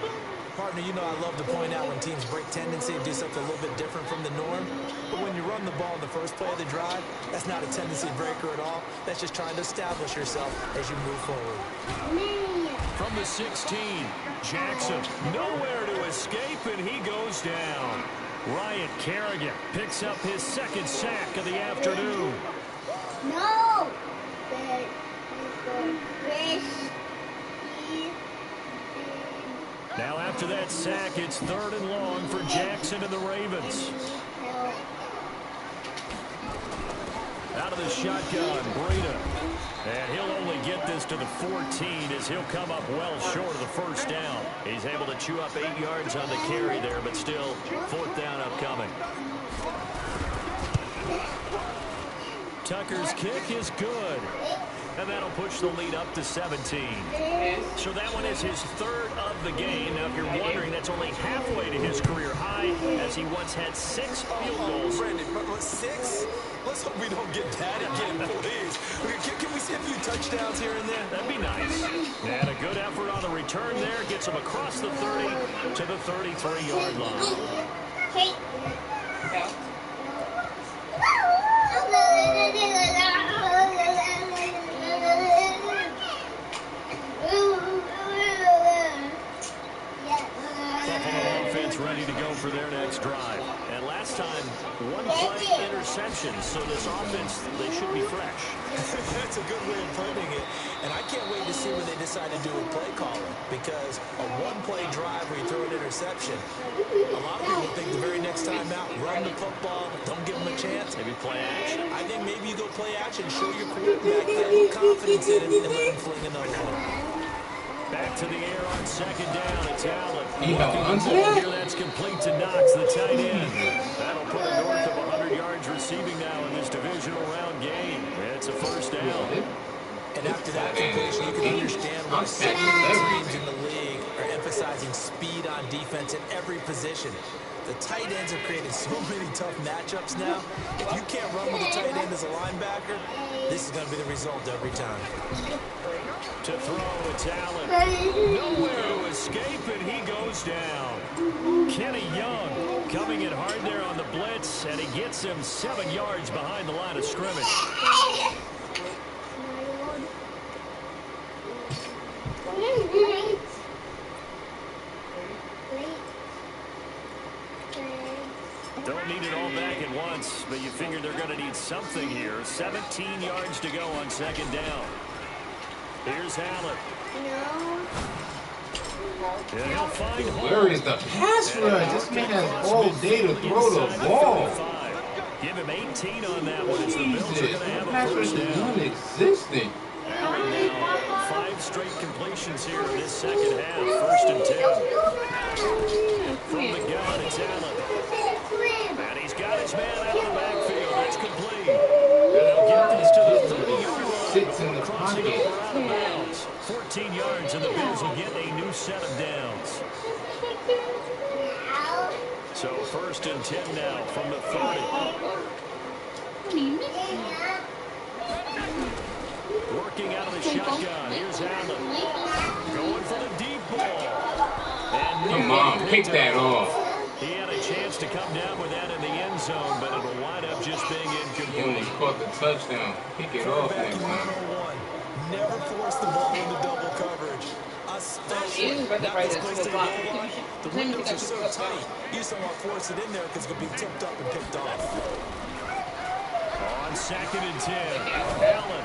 [SPEAKER 4] Partner, you know I love to point out when teams break tendency and do something a little bit different from the norm. But when you run the ball in the first play of the drive, that's not a tendency breaker at all. That's just trying to establish yourself as you move forward.
[SPEAKER 3] From the 16, Jackson nowhere to escape, and he goes down. Ryan Kerrigan picks up his 2nd sack of the afternoon.
[SPEAKER 6] No.
[SPEAKER 3] Now after that sack, it's 3rd and long for Jackson and the Ravens. Out of the shotgun, Breida. And he'll only get this to the 14 as he'll come up well short of the 1st down. He's able to chew up 8 yards on the carry there, but still 4th down upcoming. Tucker's kick is good. And that'll push the lead up to 17. So that one is his 3rd of the game. Now, if you're wondering, that's only halfway to his career high, as he once had 6 field goals.
[SPEAKER 4] Brandon, but 6? Let's hope we don't get that again, please. Can we see a few touchdowns here and there?
[SPEAKER 3] That'd be nice. And a good effort on the return there. Gets him across the 30 to the 33-yard line.
[SPEAKER 6] Hey.
[SPEAKER 3] Ready to go for their next drive. And last time, 1 play interception, so this offense, they should be fresh.
[SPEAKER 4] That's a good way of putting it. And I can't wait to see what they decide to do with play calling, because a 1-play drive where you throw an interception, a lot of people think the very next time out, run the football, don't give them a chance.
[SPEAKER 3] Maybe play action.
[SPEAKER 4] I think maybe you go play action, show your quarterback that little confidence in him, and let him fling another one.
[SPEAKER 3] Back to the air on 2nd down. It's Allen.
[SPEAKER 1] Here,
[SPEAKER 3] that's complete to Knox, the tight end. That'll put him north of 100 yards receiving now in this divisional round game. It's a 1st down.
[SPEAKER 4] And after that completion, you can understand why so many teams in the league are emphasizing speed on defense at every position. The tight ends have created so many tough matchups now. If you can't run with a tight end as a linebacker, this is going to be the result every time.
[SPEAKER 3] To throw, it's Allen. Nowhere to escape, and he goes down. Kenny Young coming in hard there on the blitz, and he gets him 7 yards behind the line of scrimmage. Don't need it all back at once, but you figure they're going to need something here. 17 yards to go on 2nd down. Here's Allen. And he'll find
[SPEAKER 1] where is the pass rush? This man has all day to throw the ball.
[SPEAKER 3] Give him 18 on that one. It's the Bills are going to have a
[SPEAKER 1] pass rush
[SPEAKER 3] 1st
[SPEAKER 1] is
[SPEAKER 3] down.
[SPEAKER 1] non-existent.
[SPEAKER 3] Allen now 5 straight completions here in this 2nd half. 1st and 10. From the gun, it's Allen. And he's got his man out of the backfield. It's complete. And they'll get this to the 30-yard line.
[SPEAKER 1] Sits in the
[SPEAKER 3] Crossing
[SPEAKER 1] pocket.
[SPEAKER 3] over out of bounds. 14 yards, and the Bills will get a new set of downs. So 1st and 10 now from the 30. Working out of the shotgun. Here's Allen. Going for the deep ball. And
[SPEAKER 1] Come on, pick that off.
[SPEAKER 3] he had a chance to come down with that in the end zone, but it'll wind up just being
[SPEAKER 1] He almost
[SPEAKER 3] incomplete.
[SPEAKER 1] caught the touchdown. Pick it off
[SPEAKER 4] Quarterback
[SPEAKER 1] next time.
[SPEAKER 4] 101. Never force the ball into double coverage. especially
[SPEAKER 5] about to
[SPEAKER 4] not
[SPEAKER 5] write
[SPEAKER 4] this
[SPEAKER 5] a
[SPEAKER 4] close to the
[SPEAKER 5] block.
[SPEAKER 4] goal line. The windows are so tight. You just don't want to force it in there because it's going to be tipped up and picked off.
[SPEAKER 3] On 2nd and 10, Allen.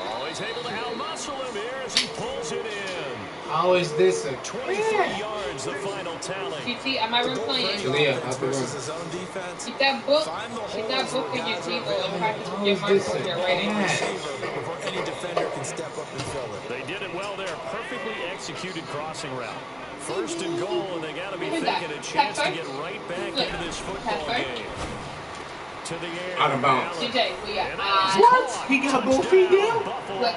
[SPEAKER 3] Oh, he's able to out-muscle him here as he pulls it in.
[SPEAKER 1] How is this a
[SPEAKER 3] 23 yards, the final tally.
[SPEAKER 5] GT, am I replaying?
[SPEAKER 1] Yeah, I
[SPEAKER 4] versus his own defense.
[SPEAKER 5] Keep that book for your table and practice with your mark when you're writing.
[SPEAKER 4] Before any defender can step up and fill it.
[SPEAKER 3] They did it well there. Perfectly executed crossing route. 1st and goal, and they got to be thinking a chance to get right back into this football game. To the air.
[SPEAKER 1] Out of bounds.
[SPEAKER 5] DJ, we got
[SPEAKER 1] What? He got both feet down?
[SPEAKER 5] Look,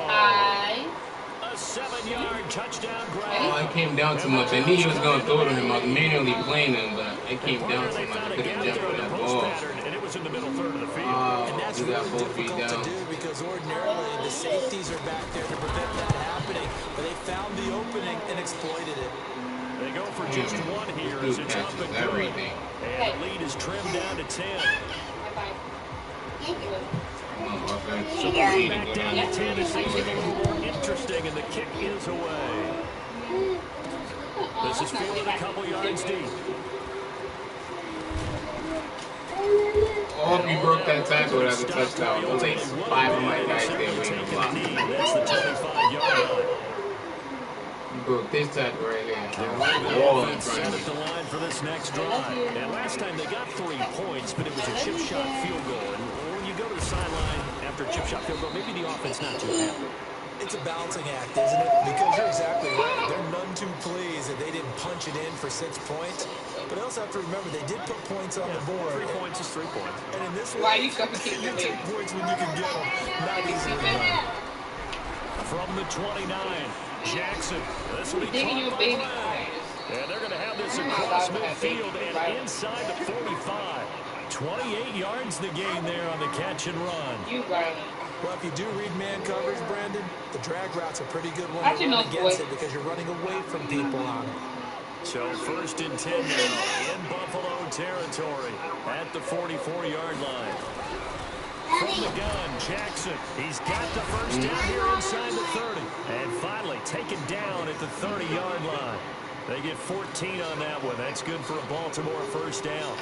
[SPEAKER 3] A 7-yard touchdown grab.
[SPEAKER 1] Oh, it came down too much. I knew he was going to throw to him. I was manually playing him, but it came down too much. I couldn't jump for that ball.
[SPEAKER 3] And it was in the middle third of the field.
[SPEAKER 4] And that's
[SPEAKER 1] he got
[SPEAKER 4] really
[SPEAKER 1] both feet
[SPEAKER 4] difficult
[SPEAKER 1] down.
[SPEAKER 4] to do because ordinarily the safeties are back there to prevent that happening. But they found the opening and exploited it.
[SPEAKER 3] They go for just one here as it's up and good. And the lead is trimmed down to 10. So we're back down to 10 as things get a little more interesting, and the kick is away. This is fielded a couple yards deep.
[SPEAKER 1] Oh, if you broke that tackle, that's a touchdown. At least 5 of my guys there waiting to block.
[SPEAKER 3] That's the 25-yard line.
[SPEAKER 1] You broke this tackle right there.
[SPEAKER 3] Wall in front of the line for this next drive. And last time they got 3 points, but it was a chip shot field goal. And when you go to the sideline after a chip shot field goal, maybe the offense not too happy.
[SPEAKER 4] It's a balancing act, isn't it? Because you're exactly right. They're none too pleased that they didn't punch it in for 6 points. But I also have to remember they did put points on the board.
[SPEAKER 3] 3 points is 3 points.
[SPEAKER 4] And in this
[SPEAKER 5] why
[SPEAKER 4] one,
[SPEAKER 5] you suffocating
[SPEAKER 4] you
[SPEAKER 5] your
[SPEAKER 4] take
[SPEAKER 5] baby?
[SPEAKER 4] points when you can get them. Not easily done.
[SPEAKER 3] From the 29, Jackson. This will be
[SPEAKER 5] Digging your
[SPEAKER 3] caught
[SPEAKER 5] baby.
[SPEAKER 3] by Brown. And they're going to have this across midfield and inside the 45. 28 yards the gain there on the catch and run.
[SPEAKER 5] You Garland.
[SPEAKER 4] Well, if you do read man coverage, Brandon, the drag route's a pretty good one
[SPEAKER 5] I
[SPEAKER 4] to
[SPEAKER 5] should
[SPEAKER 4] run
[SPEAKER 5] know,
[SPEAKER 4] against
[SPEAKER 5] boy.
[SPEAKER 4] it because you're running away from people on it.
[SPEAKER 3] So 1st and 10 now in Buffalo territory at the 44-yard line. From the gun, Jackson. He's got the first down here inside the 30. And finally taken down at the 30-yard line. They get 14 on that one. That's good for a Baltimore first down.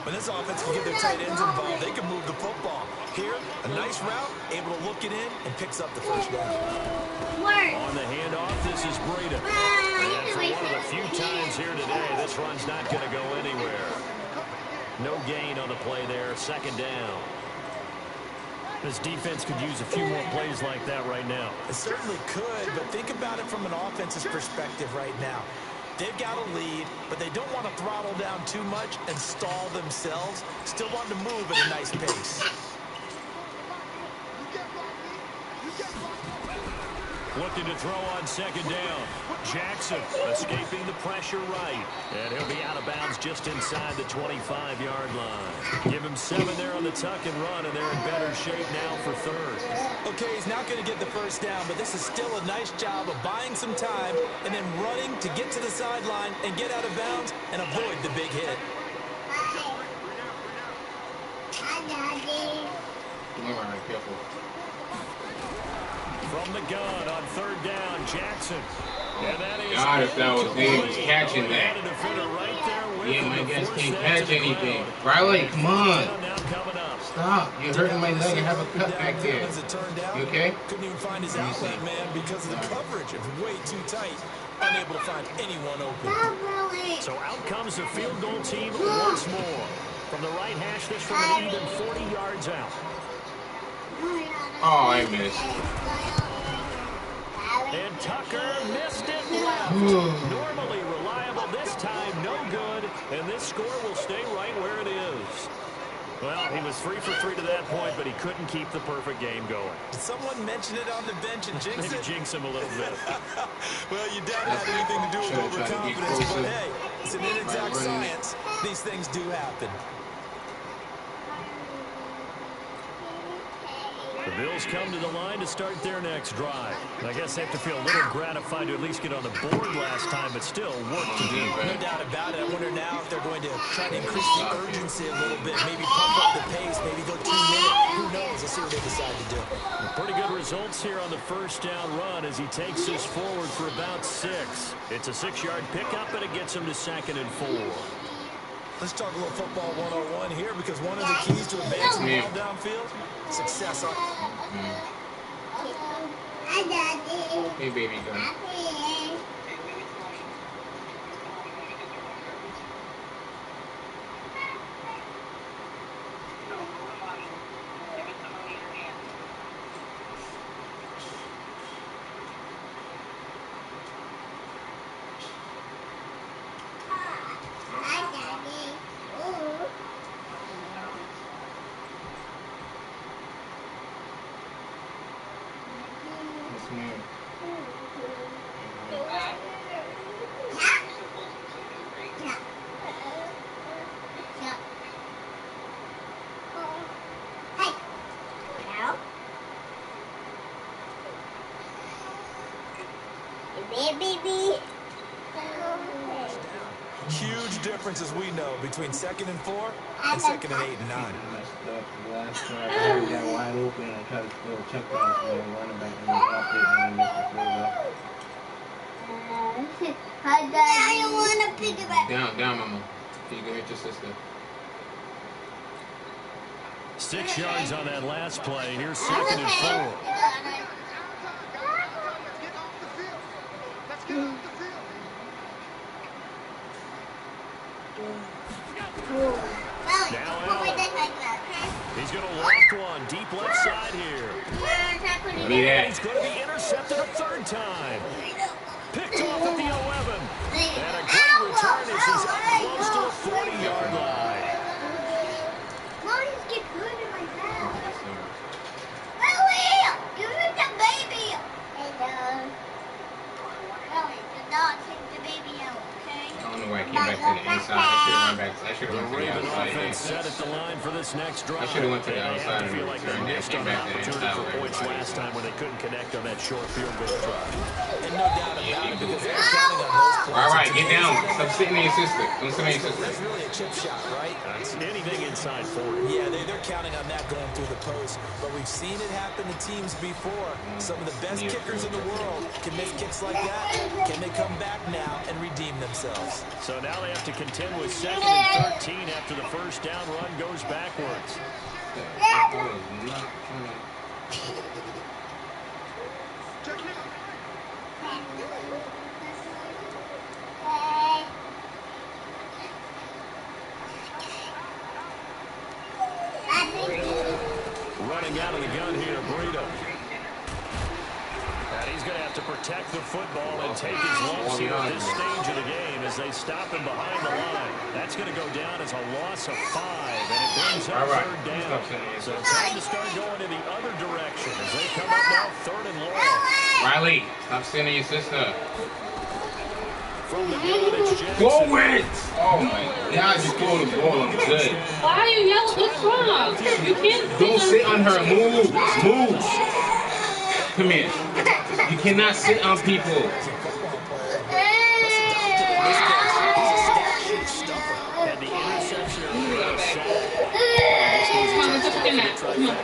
[SPEAKER 4] When this offense can get their tight ends involved, they can move the football. Here, a nice route, able to look it in, and picks up the first down.
[SPEAKER 3] On the handoff, this is Breida. And for one of the few times here today, this run's not going to go anywhere. No gain on the play there, 2nd down. This defense could use a few more plays like that right now.
[SPEAKER 4] It certainly could, but think about it from an offense's perspective right now. They've got a lead, but they don't want to throttle down too much and stall themselves. Still want to move at a nice pace.
[SPEAKER 3] Looking to throw on 2nd down. Jackson escaping the pressure right. And he'll be out of bounds just inside the 25-yard line. Give him 7 there on the tuck and run, and they're in better shape now for 3rd.
[SPEAKER 4] Okay, he's not going to get the first down, but this is still a nice job of buying some time and then running to get to the sideline and get out of bounds and avoid the big hit.
[SPEAKER 1] Careful.
[SPEAKER 3] From the gun on 3rd down, Jackson. And that is
[SPEAKER 1] God, if that was him catching that.
[SPEAKER 3] Right
[SPEAKER 1] Yeah, my guys can't catch anything. Riley, come on. Stop. You're hurting my leg. I have a cut back there. You okay?
[SPEAKER 4] Couldn't even find his outlet man because of the coverage. It was way too tight. Unable to find anyone open.
[SPEAKER 3] So out comes the field goal team once more. From the right hash, this from an even 40 yards out.
[SPEAKER 1] Oh, I missed.
[SPEAKER 3] And Tucker missed it left. Normally reliable, this time no good. And this score will stay right where it is. Well, he was 3 for 3 to that point, but he couldn't keep the perfect game going.
[SPEAKER 4] Did someone mention it on the bench and jinx
[SPEAKER 3] Maybe
[SPEAKER 4] it?
[SPEAKER 3] jinx him a little bit.
[SPEAKER 4] Well, you doubt it had anything to do with overconfidence, but hey, it's an inexact science. These things do happen.
[SPEAKER 3] The Bills come to the line to start their next drive. I guess they have to feel a little gratified to at least get on the board last time, but still work to do.
[SPEAKER 4] No doubt about it. I wonder now if they're going to try to increase the urgency a little bit, maybe pump up the pace, maybe go 2 minutes. Who knows? Let's see what they decide to do.
[SPEAKER 3] Pretty good results here on the first down run as he takes this forward for about 6. It's a 6-yard pickup, and it gets him to 2nd and 4.
[SPEAKER 4] Let's talk a little football 101 here, because one of the keys to advancing the ball downfield, success on.
[SPEAKER 1] Hey, baby girl.
[SPEAKER 6] Baby.
[SPEAKER 4] Huge difference, as we know, between 2nd and 4 and 2nd and 8 and 9.
[SPEAKER 1] Last drive, I got wide open and I tried to throw a check down to the running back and he dropped it and he missed the field goal.
[SPEAKER 6] Hi, Daddy. I don't want to pick it back.
[SPEAKER 1] Down, Mama. Can you go hit your sister?
[SPEAKER 3] 6 yards on that last play. Here's 2nd and 4. Now Allen. He's going to loft one deep left side here. And he's going to be intercepted a 3rd time. Picked off at the 11. And a great return as he's up close to the 40-yard line.
[SPEAKER 6] Mom's get good in my house. Lily, you hit the baby. Hey, dog. Lily, the dog hit the baby out, okay?
[SPEAKER 1] I don't know why I came back to the inside. I should have went to the
[SPEAKER 3] Raven
[SPEAKER 1] outside.
[SPEAKER 3] offense set at the line for this next drive.
[SPEAKER 1] I should have went to the
[SPEAKER 3] And they
[SPEAKER 1] outside
[SPEAKER 3] have to feel
[SPEAKER 1] and
[SPEAKER 3] like they
[SPEAKER 1] returned it.
[SPEAKER 3] missed
[SPEAKER 1] Came
[SPEAKER 3] on an
[SPEAKER 1] back to the
[SPEAKER 3] opportunity
[SPEAKER 1] inside
[SPEAKER 3] for
[SPEAKER 1] with
[SPEAKER 3] points
[SPEAKER 1] everybody.
[SPEAKER 3] last time when they couldn't connect on that short field goal try.
[SPEAKER 4] And no doubt about it, because they're counting on those points.
[SPEAKER 1] All right, get down. Stop sitting on your sister. Don't sit on your sister.
[SPEAKER 4] That's really a chip shot, right?
[SPEAKER 3] That's anything inside 40.
[SPEAKER 4] Yeah, they're counting on that going through the post. But we've seen it happen to teams before. Some of the best kickers in the world can miss kicks like that. Can they come back now and redeem themselves?
[SPEAKER 3] So now they have to contend with 2nd and 13 after the first down run goes backwards. Running out of the gun here, Breida. And he's going to have to protect the football and take his lumps here at this stage of the game as they stop him behind the line. That's going to go down as a loss of 5, and it brings up 3rd down. So time to start going in the other direction as they come up now 3rd and long.
[SPEAKER 1] Riley, stop sitting on your sister.
[SPEAKER 3] From the gun, it's Jackson.
[SPEAKER 1] Go it! Oh my God, you throw the ball. I'm good.
[SPEAKER 5] Why are you yelling? What's wrong? You can't
[SPEAKER 1] Don't sit on her. Move. Come here. You cannot sit on people.
[SPEAKER 3] And the interception of the sack.
[SPEAKER 5] Come on, let's look in that. Come on.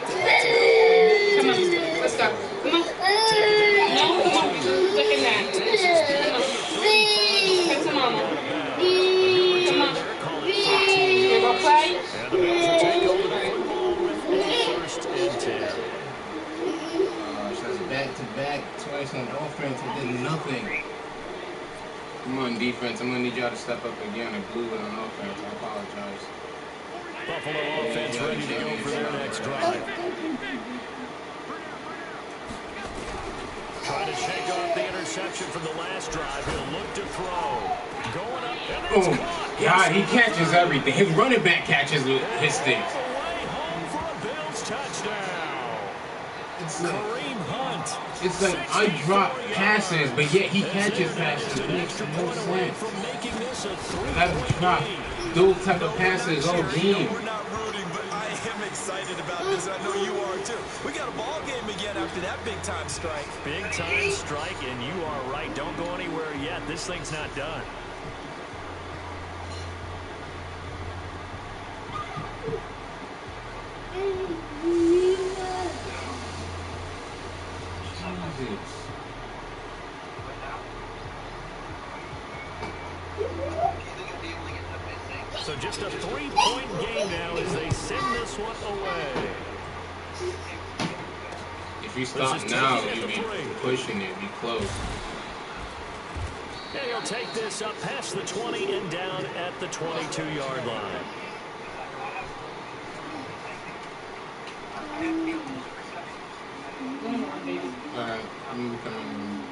[SPEAKER 5] Come on. Let's go. Come on. No, come on. Look in that. Come on. Come to mama. Come on. You gonna play?
[SPEAKER 3] And the Bills will take over the football with a 1st and 10.
[SPEAKER 1] That's back-to-back twice on offense and did nothing. Come on, defense. I'm going to need y'all to step up again and glue it on offense. I apologize.
[SPEAKER 3] Buffalo offense ready to go for their next drive. Trying to shake off the interception from the last drive. He'll look to throw. Going up, and it's caught.
[SPEAKER 1] God, he catches everything. His running back catches his sticks.
[SPEAKER 3] Away home for a Bills touchdown. Kareem Hunt.
[SPEAKER 1] It's like I drop passes, but yet he catches passes. It makes no sense.
[SPEAKER 3] From making this a
[SPEAKER 1] I've dropped those type of passes all game.
[SPEAKER 4] We're not rooting, but I am excited about this. I know you are too. We got a ball game again after that big-time strike.
[SPEAKER 3] Big-time strike, and you are right. Don't go anywhere yet. This thing's not done. So just a 3-point game now as they send this one away.
[SPEAKER 1] If you stop now, you'll be pushing it, be close.
[SPEAKER 3] And he'll take this up past the 20 and down at the 22-yard line.
[SPEAKER 1] Alright, I'm coming.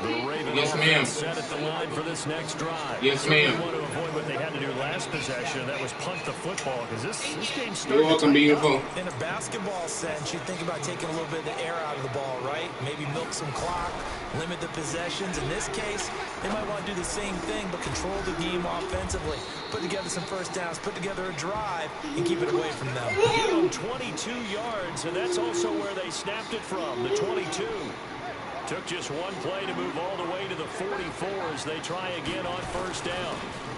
[SPEAKER 3] The Ravens
[SPEAKER 1] yes, ma'am.
[SPEAKER 3] set at the line for this next drive.
[SPEAKER 1] Yes, ma'am.
[SPEAKER 3] Want to avoid what they had to do last possession, and that was punt the football, because this game started.
[SPEAKER 1] You're welcome, beautiful.
[SPEAKER 4] In a basketball sense, you think about taking a little bit of the air out of the ball, right? Maybe milk some clock, limit the possessions. In this case, they might want to do the same thing, but control the game offensively. Put together some first downs, put together a drive, and keep it away from them.
[SPEAKER 3] Give them 22 yards, and that's also where they snapped it from, the 22. Took just one play to move all the way to the 44 as they try again on first down.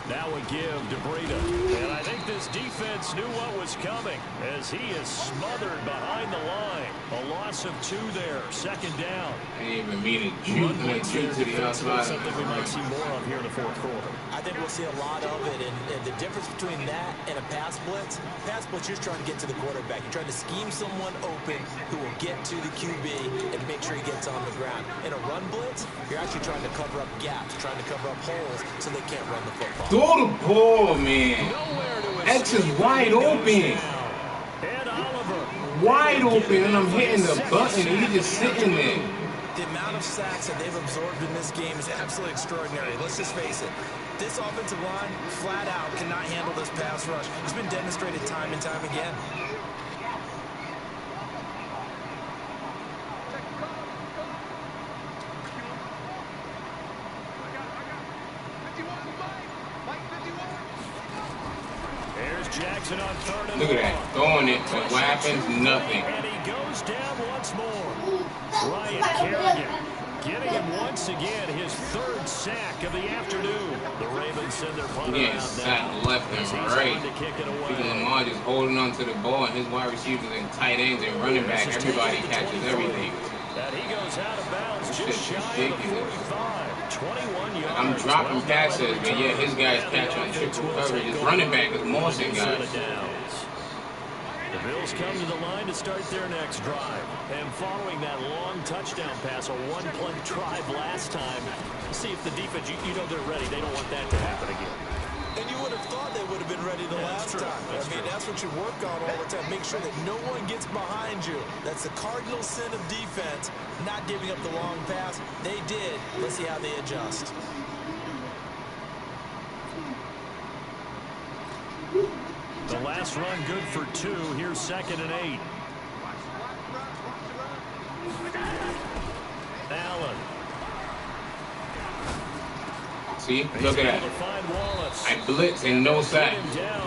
[SPEAKER 3] Now a give to Breida. And I think this defense knew what was coming as he is smothered behind the line. A loss of 2 there, second down.
[SPEAKER 1] I didn't even mean to juke to the outside.
[SPEAKER 3] Something we might see more of here in the fourth quarter.
[SPEAKER 4] I think we'll see a lot of it, and the difference between that and a pass blitz, you're just trying to get to the quarterback. You're trying to scheme someone open who will get to the QB and make sure he gets on the ground. In a run blitz, you're actually trying to cover up gaps, trying to cover up holes so they can't run the football.
[SPEAKER 1] Throw the ball, man. X is wide open. Wide open, and I'm hitting the button, and he's just sitting there.
[SPEAKER 4] The amount of sacks that they've absorbed in this game is absolutely extraordinary. Let's just face it. This offensive line, flat out, cannot handle this pass rush. It's been demonstrated time and time again.
[SPEAKER 3] Here's Jackson on third and
[SPEAKER 1] Look at that, throwing it, but what happens? Nothing.
[SPEAKER 3] And he goes down once more. Ryan Kerrigan getting him once again, his third sack of the afternoon. The Ravens send their punter
[SPEAKER 1] Yeah,
[SPEAKER 3] out
[SPEAKER 1] sack
[SPEAKER 3] now.
[SPEAKER 1] left and right.
[SPEAKER 3] To kick it away.
[SPEAKER 1] Lamar just holding on to the ball, and his wide receivers and tight ends and running back, everybody catches everything.
[SPEAKER 3] That he goes out of bounds just shy of the 45. 21 yards.
[SPEAKER 1] I'm dropping passes, but yeah, his guys catch on triple coverage. His running back is Mawson, guys.
[SPEAKER 3] The Bills come to the line to start their next drive. And following that long touchdown pass, a one-play drive last time, see if the defense, you know they're ready. They don't want that to happen again.
[SPEAKER 4] And you would have thought they would have been ready the last time. That's what you work on all the time. Make sure that no one gets behind you. That's the cardinal sin of defense, not giving up the long pass. They did. Let's see how they adjust.
[SPEAKER 3] The last run good for 2. Here's 2nd and 8. Allen.
[SPEAKER 1] See, look at that. I blitz and no sack.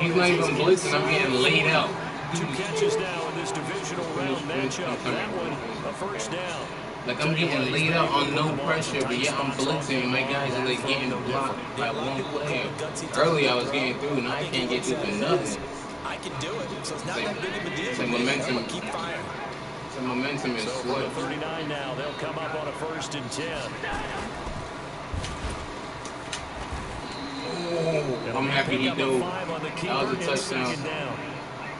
[SPEAKER 1] He's not even blitzing, I'm getting laid out.
[SPEAKER 3] 2 catches now in this divisional round matchup. That one, a first down.
[SPEAKER 1] Like I'm getting laid out on no pressure, but yeah, I'm blitzing and my guys are like getting blocked by one player. Earlier I was getting through, now I can't get through for nothing.
[SPEAKER 4] I can do it, so it's not that big of a deal.
[SPEAKER 1] It's a momentum.
[SPEAKER 4] Keep firing.
[SPEAKER 1] The momentum is slow.
[SPEAKER 3] 39 now. They'll come up on a 1st and 10.
[SPEAKER 1] Oh, I'm happy he dove. That was a touchdown.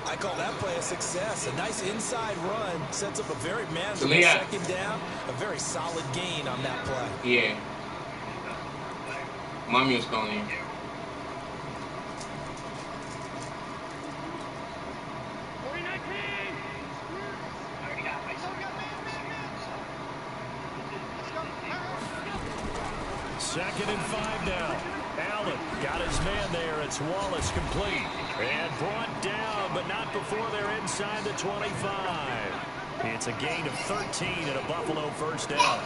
[SPEAKER 4] I call that play a success. A nice inside run sets up a very manageable second down. A very solid gain on that play.
[SPEAKER 1] Yeah. Mommy was calling you.
[SPEAKER 3] Second and 5 now. Allen got his man there. It's Wallace complete. And brought down, but not before they're inside the 25. It's a gain of 13 and a Buffalo first down.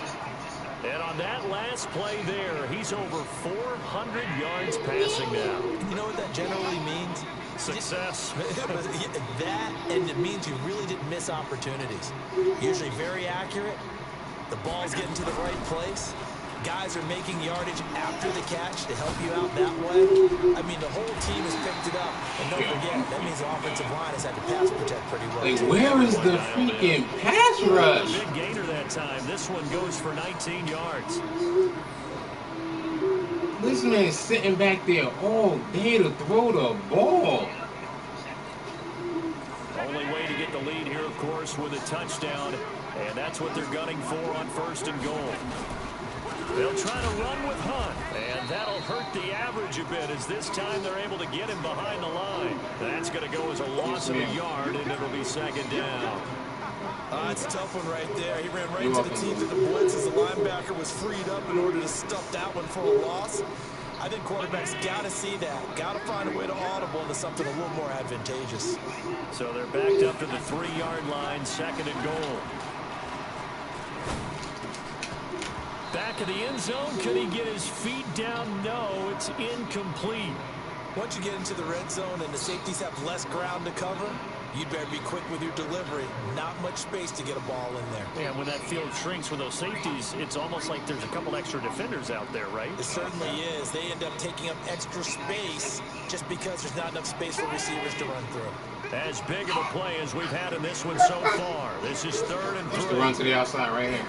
[SPEAKER 3] And on that last play there, he's over 400 yards passing now.
[SPEAKER 4] You know what that generally means?
[SPEAKER 3] Success.
[SPEAKER 4] That, and it means you really didn't miss opportunities. Usually very accurate. The ball's getting to the right place. guys are making yardage after the catch to help you out that way, I mean, the whole team has picked it up. And don't forget, that means the offensive line has had to pass protect pretty well.
[SPEAKER 1] Like, where is the freaking pass rush?
[SPEAKER 3] Big gainer that time. This one goes for 19 yards.
[SPEAKER 1] This man's sitting back there all day to throw the ball.
[SPEAKER 3] Only way to get the lead here, of course, with a touchdown. And that's what they're gunning for on 1st and goal. They'll try to run with Hunt, and that'll hurt the average a bit as this time they're able to get him behind the line. That's going to go as a loss of a yard, and it'll be 2nd down.
[SPEAKER 4] It's a tough one right there. He ran right to the team to the blitz as the linebacker was freed up in order to stuff that one for a loss. I think quarterbacks got to see that. Got to find a way to audible into something a little more advantageous.
[SPEAKER 3] So they're backed up to the 3-yard line, 2nd and goal. Back of the end zone. Could he get his feet down? No, it's incomplete.
[SPEAKER 4] Once you get into the red zone and the safeties have less ground to cover, you'd better be quick with your delivery. Not much space to get a ball in there.
[SPEAKER 3] Yeah, when that field shrinks with those safeties, it's almost like there's a couple extra defenders out there, right?
[SPEAKER 4] It certainly is. They end up taking up extra space just because there's not enough space for receivers to run through.
[SPEAKER 3] As big of a play as we've had in this one so far. This is 3rd and 3.
[SPEAKER 1] Let's run to the outside right here.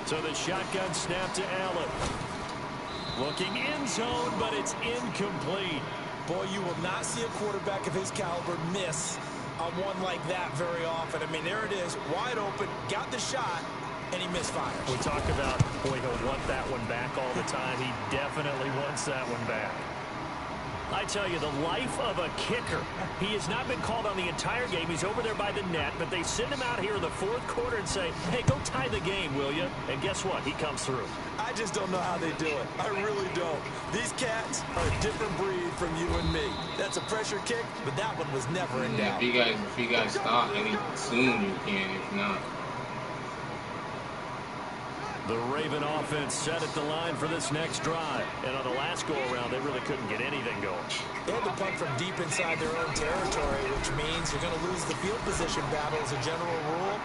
[SPEAKER 3] So the shotgun snap to Allen. Looking end zone, but it's incomplete.
[SPEAKER 4] Boy, you will not see a quarterback of his caliber miss on one like that very often. I mean, there it is, wide open, got the shot, and he misfires.
[SPEAKER 3] We talk about, boy, he'll want that one back all the time. He definitely wants that one back. I tell you, the life of a kicker. He has not been called on the entire game. He's over there by the net, but they send him out here in the 4th quarter and say, hey, go tie the game, will you? And guess what? He comes through.
[SPEAKER 4] I just don't know how they do it. I really don't. These cats are a different breed from you and me. That's a pressure kick, but that one was never in doubt.
[SPEAKER 1] If you guys stop any soon, you can. If not.
[SPEAKER 3] The Raven offense set at the line for this next drive. And on the last go-around, they really couldn't get anything going.
[SPEAKER 4] They had to punt from deep inside their own territory, which means you're going to lose the field position battle as a general rule.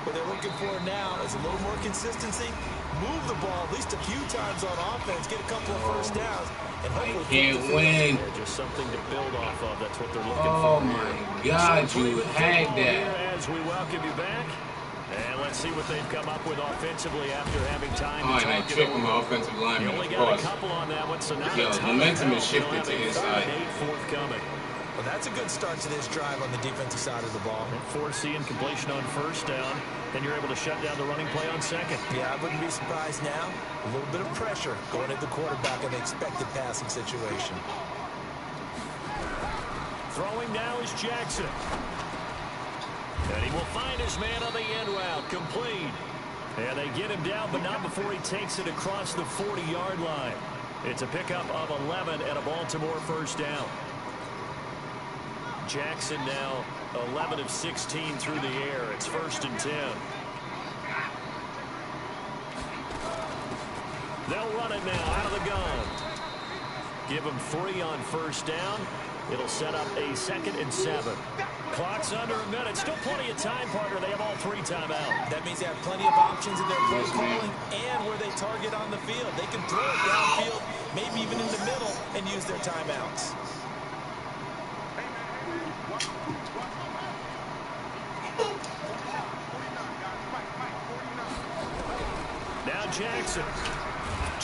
[SPEAKER 4] What they're looking for now is a little more consistency, move the ball at least a few times on offense, get a couple of first downs, and hopefully
[SPEAKER 1] can't win.
[SPEAKER 3] Just something to build off of. That's what they're looking
[SPEAKER 1] Oh
[SPEAKER 3] for.
[SPEAKER 1] my God, you had that.
[SPEAKER 3] As we welcome you back. And let's see what they've come up with offensively after having time to
[SPEAKER 1] and that trick from the offensive line.
[SPEAKER 3] He only got a couple on that one, so now
[SPEAKER 1] momentum is shifted to his side.
[SPEAKER 3] Forthcoming.
[SPEAKER 4] Well, that's a good start to this drive on the defensive side of the ball.
[SPEAKER 3] Forcing completion on 1st down, then you're able to shut down the running play on 2nd.
[SPEAKER 4] Yeah, I wouldn't be surprised now. A little bit of pressure going at the quarterback in the expected passing situation.
[SPEAKER 3] Throwing now is Jackson. And he will find his man on the end route, complete. And they get him down, but not before he takes it across the 40-yard line. It's a pickup of 11 and a Baltimore 1st down. Jackson now 11 of 16 through the air. It's 1st and 10. They'll run it now out of the gun. Give him 3 on 1st down. It'll set up a 2nd and 7. Clock's under a minute. Still plenty of time, partner. They have all 3 timeouts.
[SPEAKER 4] That means they have plenty of options in their play calling and where they target on the field. They can throw it downfield, maybe even in the middle, and use their timeouts.
[SPEAKER 3] Now Jackson.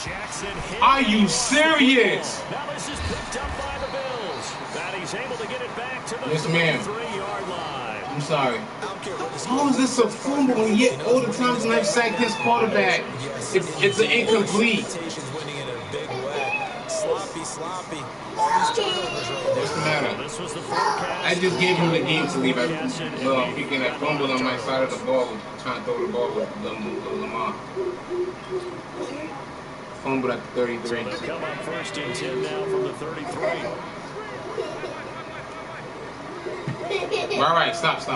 [SPEAKER 3] Jackson hit.
[SPEAKER 1] Are you serious?
[SPEAKER 3] Now this is picked up by the Bills. And he's able to get it back to the
[SPEAKER 1] 3-yard
[SPEAKER 3] line.
[SPEAKER 1] I'm sorry. How is this a fumble and yet all the times when I've sacked this quarterback, it's an incomplete?
[SPEAKER 4] Sloppy. All these turnovers right there.
[SPEAKER 1] What's the matter?
[SPEAKER 3] This was the forecast.
[SPEAKER 1] I just gave him the game to leave. Well, he can have fumbled on my side of the ball, trying to throw the ball with Lamar. Fumbled at the 33.
[SPEAKER 3] So they come up 1st and 10 now from the 33.
[SPEAKER 1] All right, stop. Okay,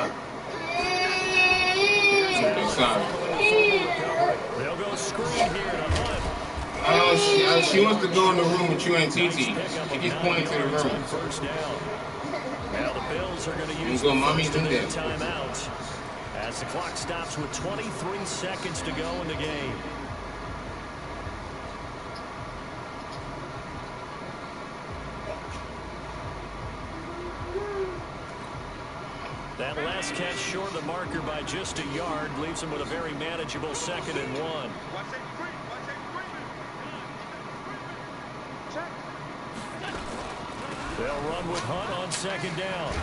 [SPEAKER 1] sorry.
[SPEAKER 3] They'll go screen here to Hunt.
[SPEAKER 1] She wants to go in the room with you and TT. She keeps pointing to the room.
[SPEAKER 3] 1st down. Now the Bills are going to use
[SPEAKER 1] the
[SPEAKER 3] timeouts as the clock stops with 23 seconds to go in the game. That last catch short of the marker by just a yard leaves him with a very manageable 2nd and 1. They'll run with Hunt on 2nd down.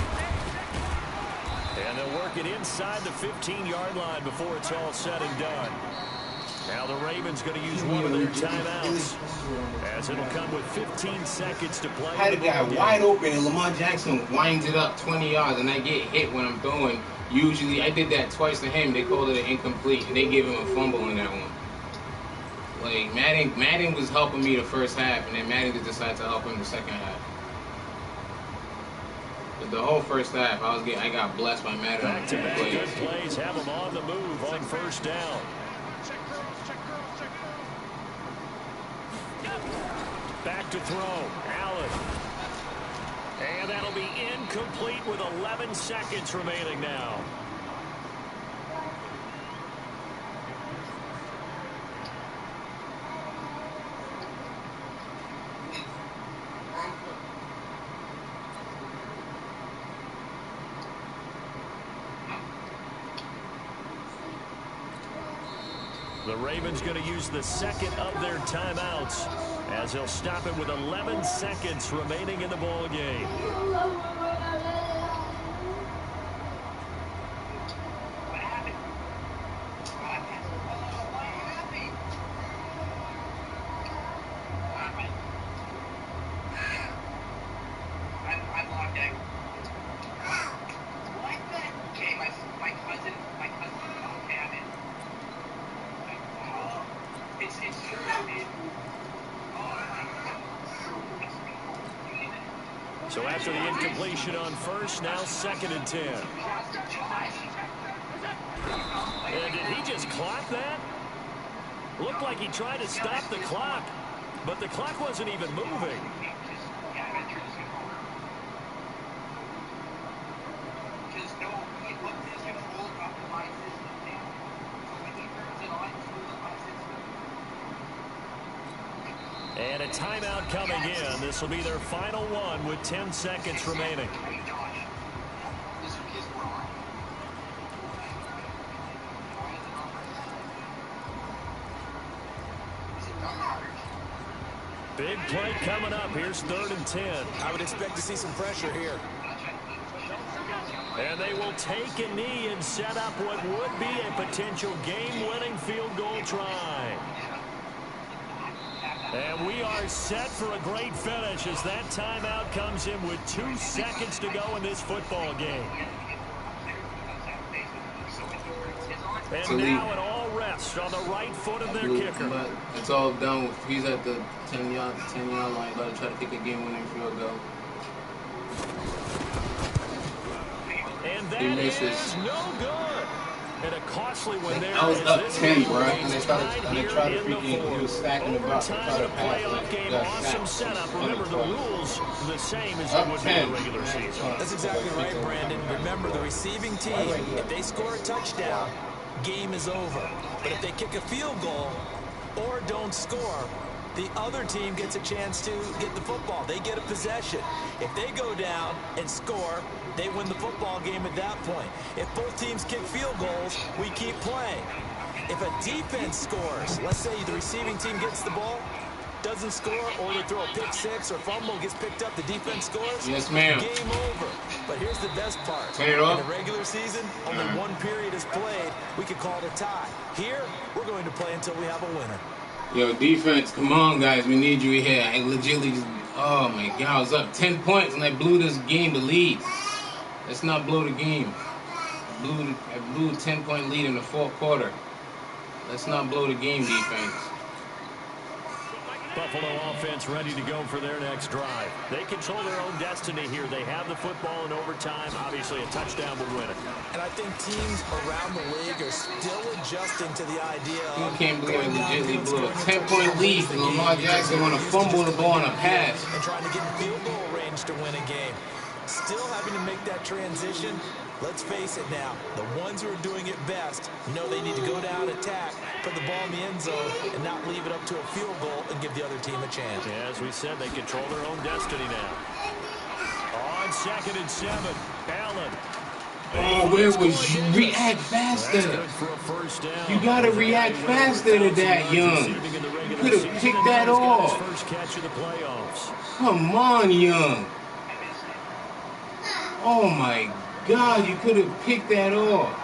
[SPEAKER 3] And they'll work it inside the 15-yard line before it's all said and done. Now the Ravens going to use one of their timeouts, as it'll come with 15 seconds to play.
[SPEAKER 1] I had a guy wide open, and Lamar Jackson winds it up 20 yards, and I get hit when I'm throwing. Usually, I did that twice to him. They called it an incomplete, and they gave him a fumble in that one. Like, Madden was helping me the first half, and then Madden just decided to help him the second half. But the whole first half, I got blessed by Madden.
[SPEAKER 3] Back-to-back good plays have him on the move on 1st down. Back to throw. Allen. And that'll be incomplete with 11 seconds remaining now. The Ravens going to use the 2nd of their timeouts, as they'll stop it with 11 seconds remaining in the ball game. So after the incompletion on 1st, now 2nd and 10. And did he just clock that? Looked like he tried to stop the clock, but the clock wasn't even moving. And a timeout coming in. This will be their final one with 10 seconds remaining. Big play coming up. Here's 3rd and 10.
[SPEAKER 4] I would expect to see some pressure here.
[SPEAKER 3] And they will take a knee and set up what would be a potential game-winning field goal try. And we are set for a great finish as that timeout comes in with 2 seconds to go in this football game. And now it all rests on the right foot of their kicker.
[SPEAKER 1] But it's all done. He's at the 10-yard line. Got to try to kick a game-winning field goal.
[SPEAKER 3] And that is no good. And a costly one there.
[SPEAKER 1] I was up 10, bro. And they tried to
[SPEAKER 3] in the
[SPEAKER 1] freaking do stacking the box.
[SPEAKER 3] Overtime, a playoff game, awesome setup. Remember, the rules the same as it would be in the regular season.
[SPEAKER 4] That's exactly right, Brandon. Remember, the receiving team, if they score a touchdown, game is over. But if they kick a field goal or don't score, the other team gets a chance to get the football. They get a possession. If they go down and score, they win the football game at that point. If both teams kick field goals, we keep playing. If a defense scores, let's say the receiving team gets the ball, doesn't score, or they throw a pick six or fumble, gets picked up, the defense scores,
[SPEAKER 1] yes, ma'am.
[SPEAKER 4] Game over. But here's the best part.
[SPEAKER 1] Turn it off.
[SPEAKER 4] In the regular season, only one period is played. We could call it a tie. Here, we're going to play until we have a winner.
[SPEAKER 1] Yo, defense, come on, guys. We need you here. I legitimately just, oh, my God. I was up 10 points, and I blew this game to lead. Let's not blow the game. I blew a 10-point lead in the 4th quarter. Let's not blow the game, defense.
[SPEAKER 3] Buffalo offense ready to go for their next drive. They control their own destiny here. They have the football in overtime. Obviously, a touchdown would win it.
[SPEAKER 4] And I think teams around the league are still adjusting to the idea of...
[SPEAKER 1] You can't believe I legitimately blew a 10-point lead for Lamar Jackson on a fumble the ball on a pass.
[SPEAKER 4] And trying to get in field goal range to win a game. Still having to make that transition. Let's face it now, the ones who are doing it best know they need to go down, attack, put the ball in the end zone, and not leave it up to a field goal and give the other team a chance.
[SPEAKER 3] Yeah, as we said, they control their own destiny now. On 2nd and 7, Allen.
[SPEAKER 1] Oh, where was you? React faster. You gotta react faster to that, Young. You could have picked that off. Come on, Young. Oh my God, you could have picked that off.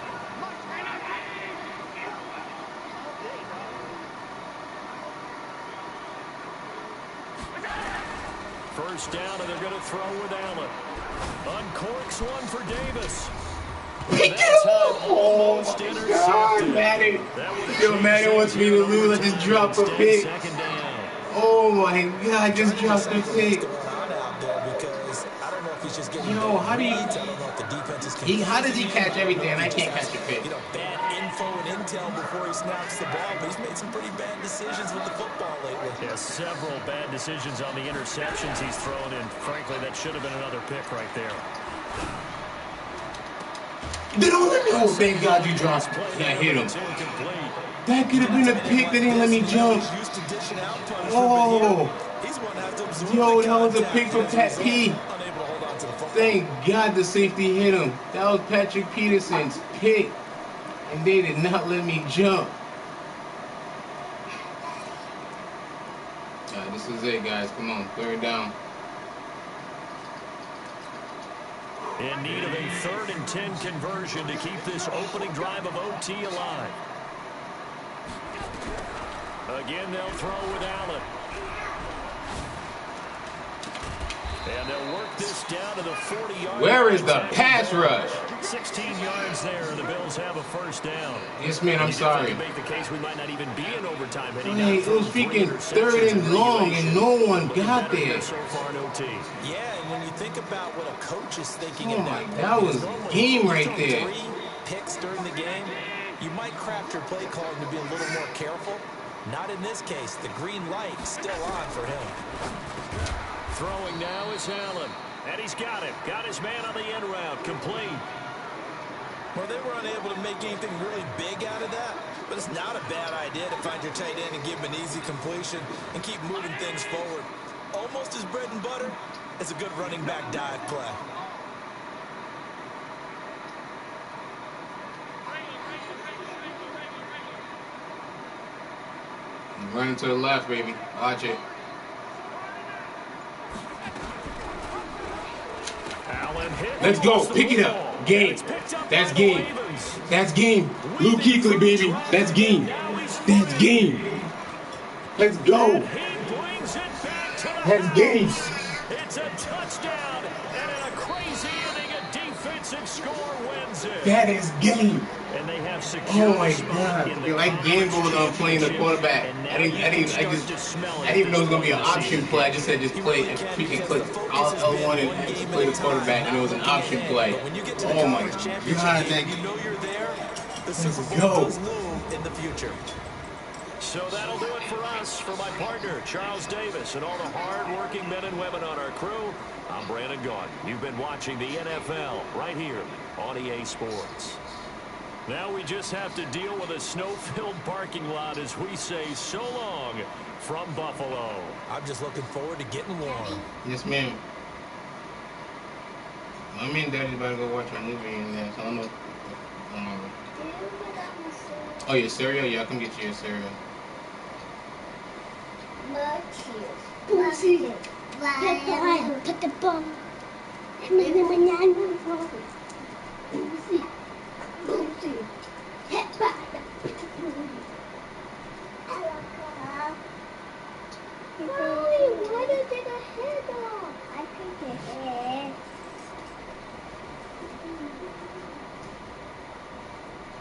[SPEAKER 3] First down, and they're going to throw with Allen. Uncorks one for Davis.
[SPEAKER 1] Pick it up! Oh my God, Madden. Yo, Madden wants me to lose. I just dropped a pick. Oh my God, I just dropped a pick. Yo, how do you? How does he catch everything and I can't catch a pick?
[SPEAKER 4] You know, bad info and intel before he snaps the ball, but he's made some pretty bad decisions with the football lately.
[SPEAKER 3] Yeah, several bad decisions on the interceptions he's thrown in. Frankly, that should have been another pick right there.
[SPEAKER 1] They don't let me. Oh, thank God you dropped. Yeah, I hit him. That could have been a pick. They didn't let me jump. Oh. Yo, that was a pick for Pat P. Thank God the safety hit him. That was Patrick Peterson's pick. And they did not let me jump. All right, this is it, guys. Come on, third down.
[SPEAKER 3] In need of a 3rd and 10 conversion to keep this opening drive of OT alive. Again, they'll throw with Allen. And they'll work this down to the 40-yard.
[SPEAKER 1] Where is the pass rush?
[SPEAKER 3] 16 yards there. The Bills have a first down.
[SPEAKER 1] Yes, man, I'm sorry.
[SPEAKER 3] Make the case we might not even be in overtime.
[SPEAKER 1] Hey, it was freaking 3rd and long, and no one got there.
[SPEAKER 3] So far in OT.
[SPEAKER 4] Yeah, and when you think about what a coach is thinking
[SPEAKER 1] Oh
[SPEAKER 4] in
[SPEAKER 1] my,
[SPEAKER 4] that
[SPEAKER 1] that was game right there.
[SPEAKER 4] 3 picks during the game, you might craft your play calling to be a little more careful. Not in this case. The green light still on for him.
[SPEAKER 3] Throwing now is Allen. And he's got it. Got his man on the end route. Complete.
[SPEAKER 4] Well, they were unable to make anything really big out of that, but it's not a bad idea to find your tight end and give him an easy completion and keep moving things forward. Almost as bread and butter as a good running back dive play.
[SPEAKER 1] Running to the left, baby. Watch it. Let's go. Pick it up. Game. That's game. That's game. Luke Kuechly, baby. That's game. That's game. Let's go. That's game.
[SPEAKER 3] It's a touchdown, and in a crazy inning, a defensive score wins it.
[SPEAKER 1] That is game.
[SPEAKER 3] And they have
[SPEAKER 1] Oh my God! Yo, I gambled on playing the quarterback. I didn't even know it was gonna be an option play. I just said just play and freaking click. I wanted to play the quarterback, and it was an option play. Oh my God! Let's go.
[SPEAKER 4] In the future.
[SPEAKER 3] So that'll do it for us. For my partner, Charles Davis, and all the hard-working men and women on our crew, I'm Brandon Gaudin. You've been watching the NFL right here on EA Sports. Now we just have to deal with a snow-filled parking lot as we say so long from Buffalo.
[SPEAKER 4] I'm just looking forward to getting warm.
[SPEAKER 1] Yes, ma'am. Me and Daddy's about to go watch a movie in there, so I don't know. Oh, your cereal? Yeah, I can get you your cereal.
[SPEAKER 6] Put the bomb. Why did you take a head off? I took a head.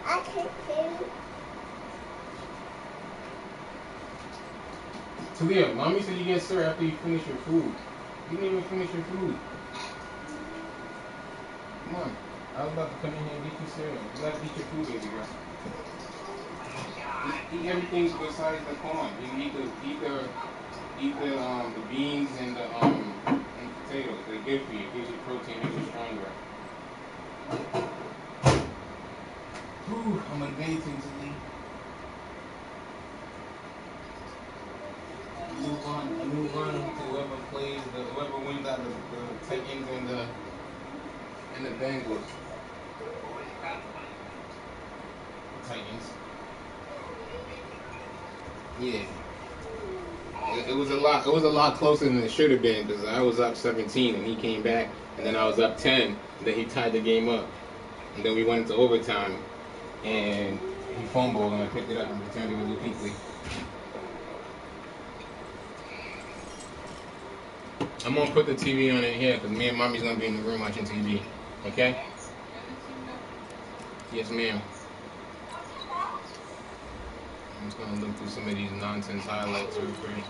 [SPEAKER 6] I took it.
[SPEAKER 1] Talia, mommy said you get cereal after you finish your food. You didn't even finish your food. Come on. I was about to come in here and get you cereal. You gotta eat your food, baby girl. Eat everything besides the corn. You eat the beans and the potatoes. They're good for you. It gives you protein, makes you stronger. Ooh, I'm amazing today. Move on to whoever wins out of the Titans and the Bengals. Titans. Yeah. It was a lot. It was a lot closer than it should have been because I was up 17 and he came back, and then I was up 10. And then he tied the game up, and then we went into overtime, and he fumbled, and I picked it up and returned it with Luke Kuechly. I'm gonna put the TV on in here because me and Mommy's gonna be in the room watching TV. Okay? Yes, ma'am. I'm just gonna look through some of these nonsense highlights real quick.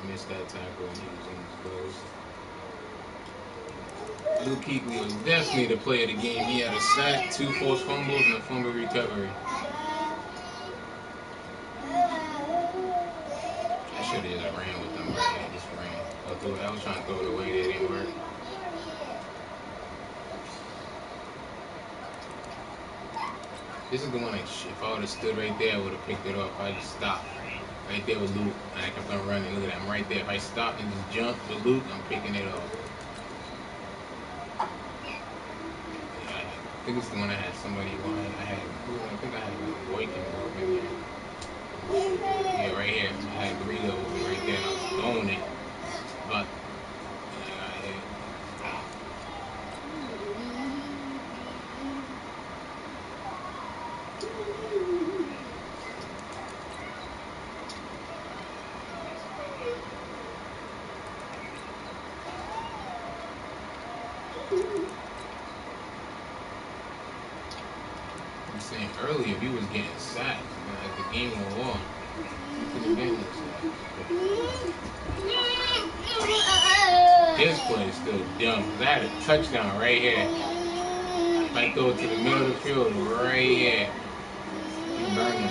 [SPEAKER 1] Missed that tackle and he was in his clothes. Luke Kuechly was definitely the player of the game. He had a sack, 2 forced fumbles, and a fumble recovery. I should have just ran with them right here. Just ran. I was trying to throw it away. That didn't work. This is the one if I would have stood right there, I would have picked it off. I just stopped right there with Luke, and I kept on running. Look at that, I'm right there. If I stopped and just jumped with Luke, I'm picking it off. Yeah, I think it's the one I had somebody on. I think I had Boykin in there. Yeah, right here. I had Greedo right there, and I was throwing it. But I got hit. I'm saying earlier, if he was getting sacked, as the game went on, he could have been sacked. This play is still dumb, because I had a touchdown right here. If I throw it to the middle of the field, right here, he's burning it.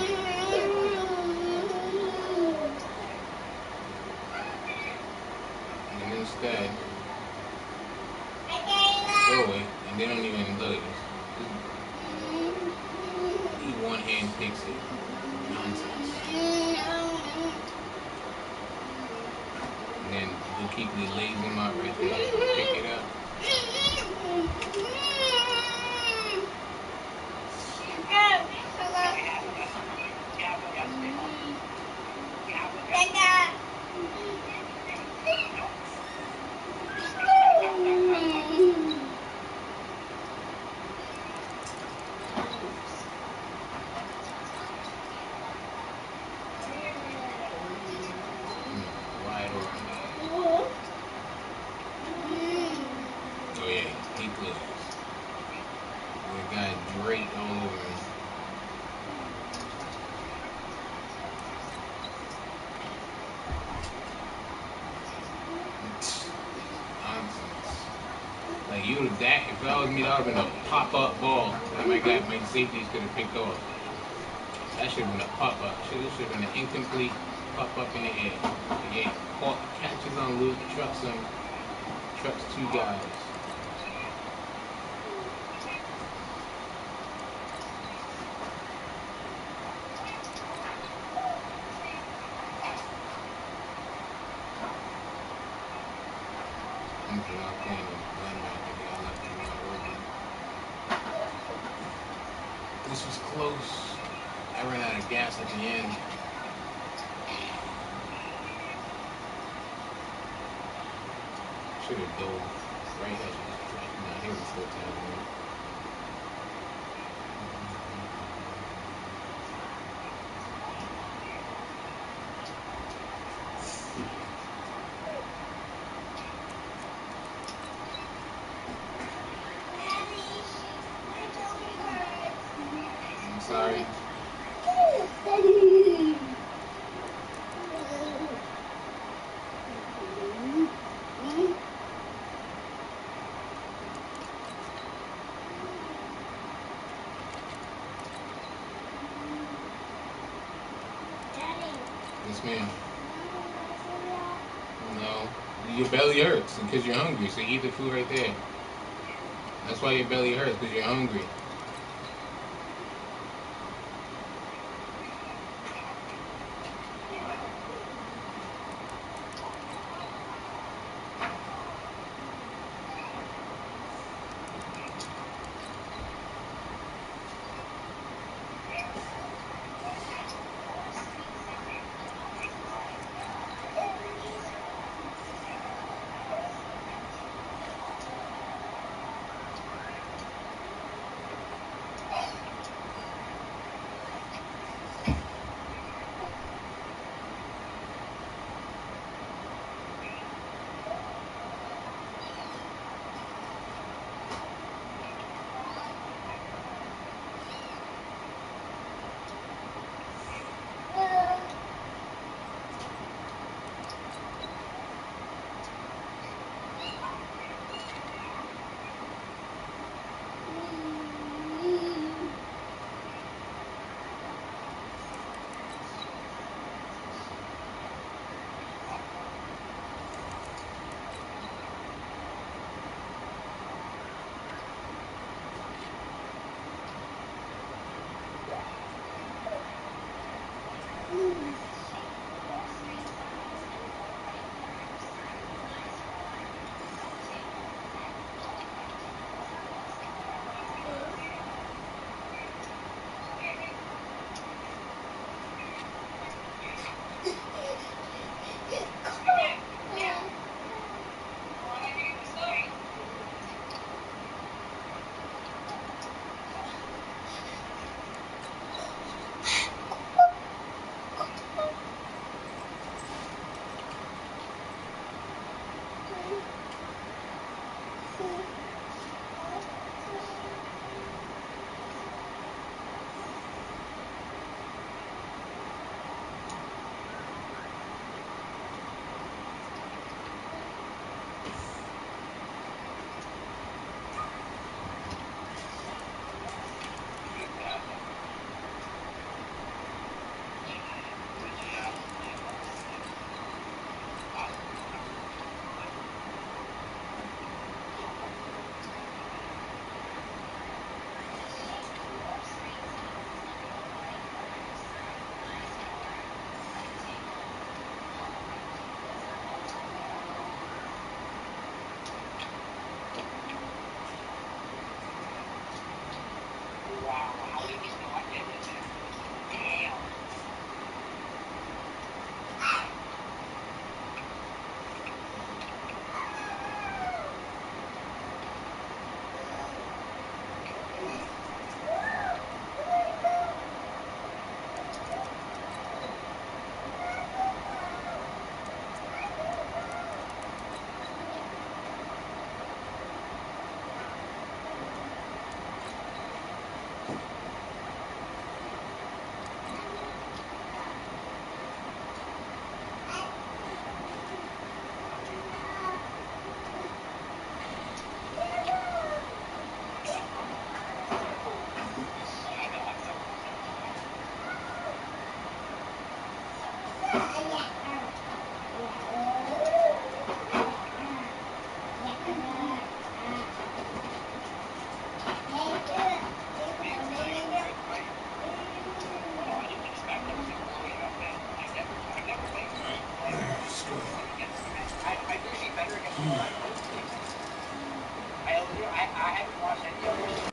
[SPEAKER 1] And instead, throw it, and they don't even look. He one hand picks it. Nonsense. And then Luke Kuechly lays him out right there. Pick it up. Wide open. Oh yeah, he closed. The guy draped all over him. Nonsense. Like you would that if that was me, that would have been a pop-up ball that my safeties could have picked off. That should have been a pop-up. Should have been an incomplete pop-up in the air. Again, catches on Luke, trucks him, trucks 2 guys. This was close. I ran out of gas at the end. Should have dove right at you. Nah, he was still tackling. I'm sorry. Yes, ma'am. No. Your belly hurts because you're hungry, so eat the food right there. That's why your belly hurts, because you're hungry.
[SPEAKER 2] I haven't watched any of them.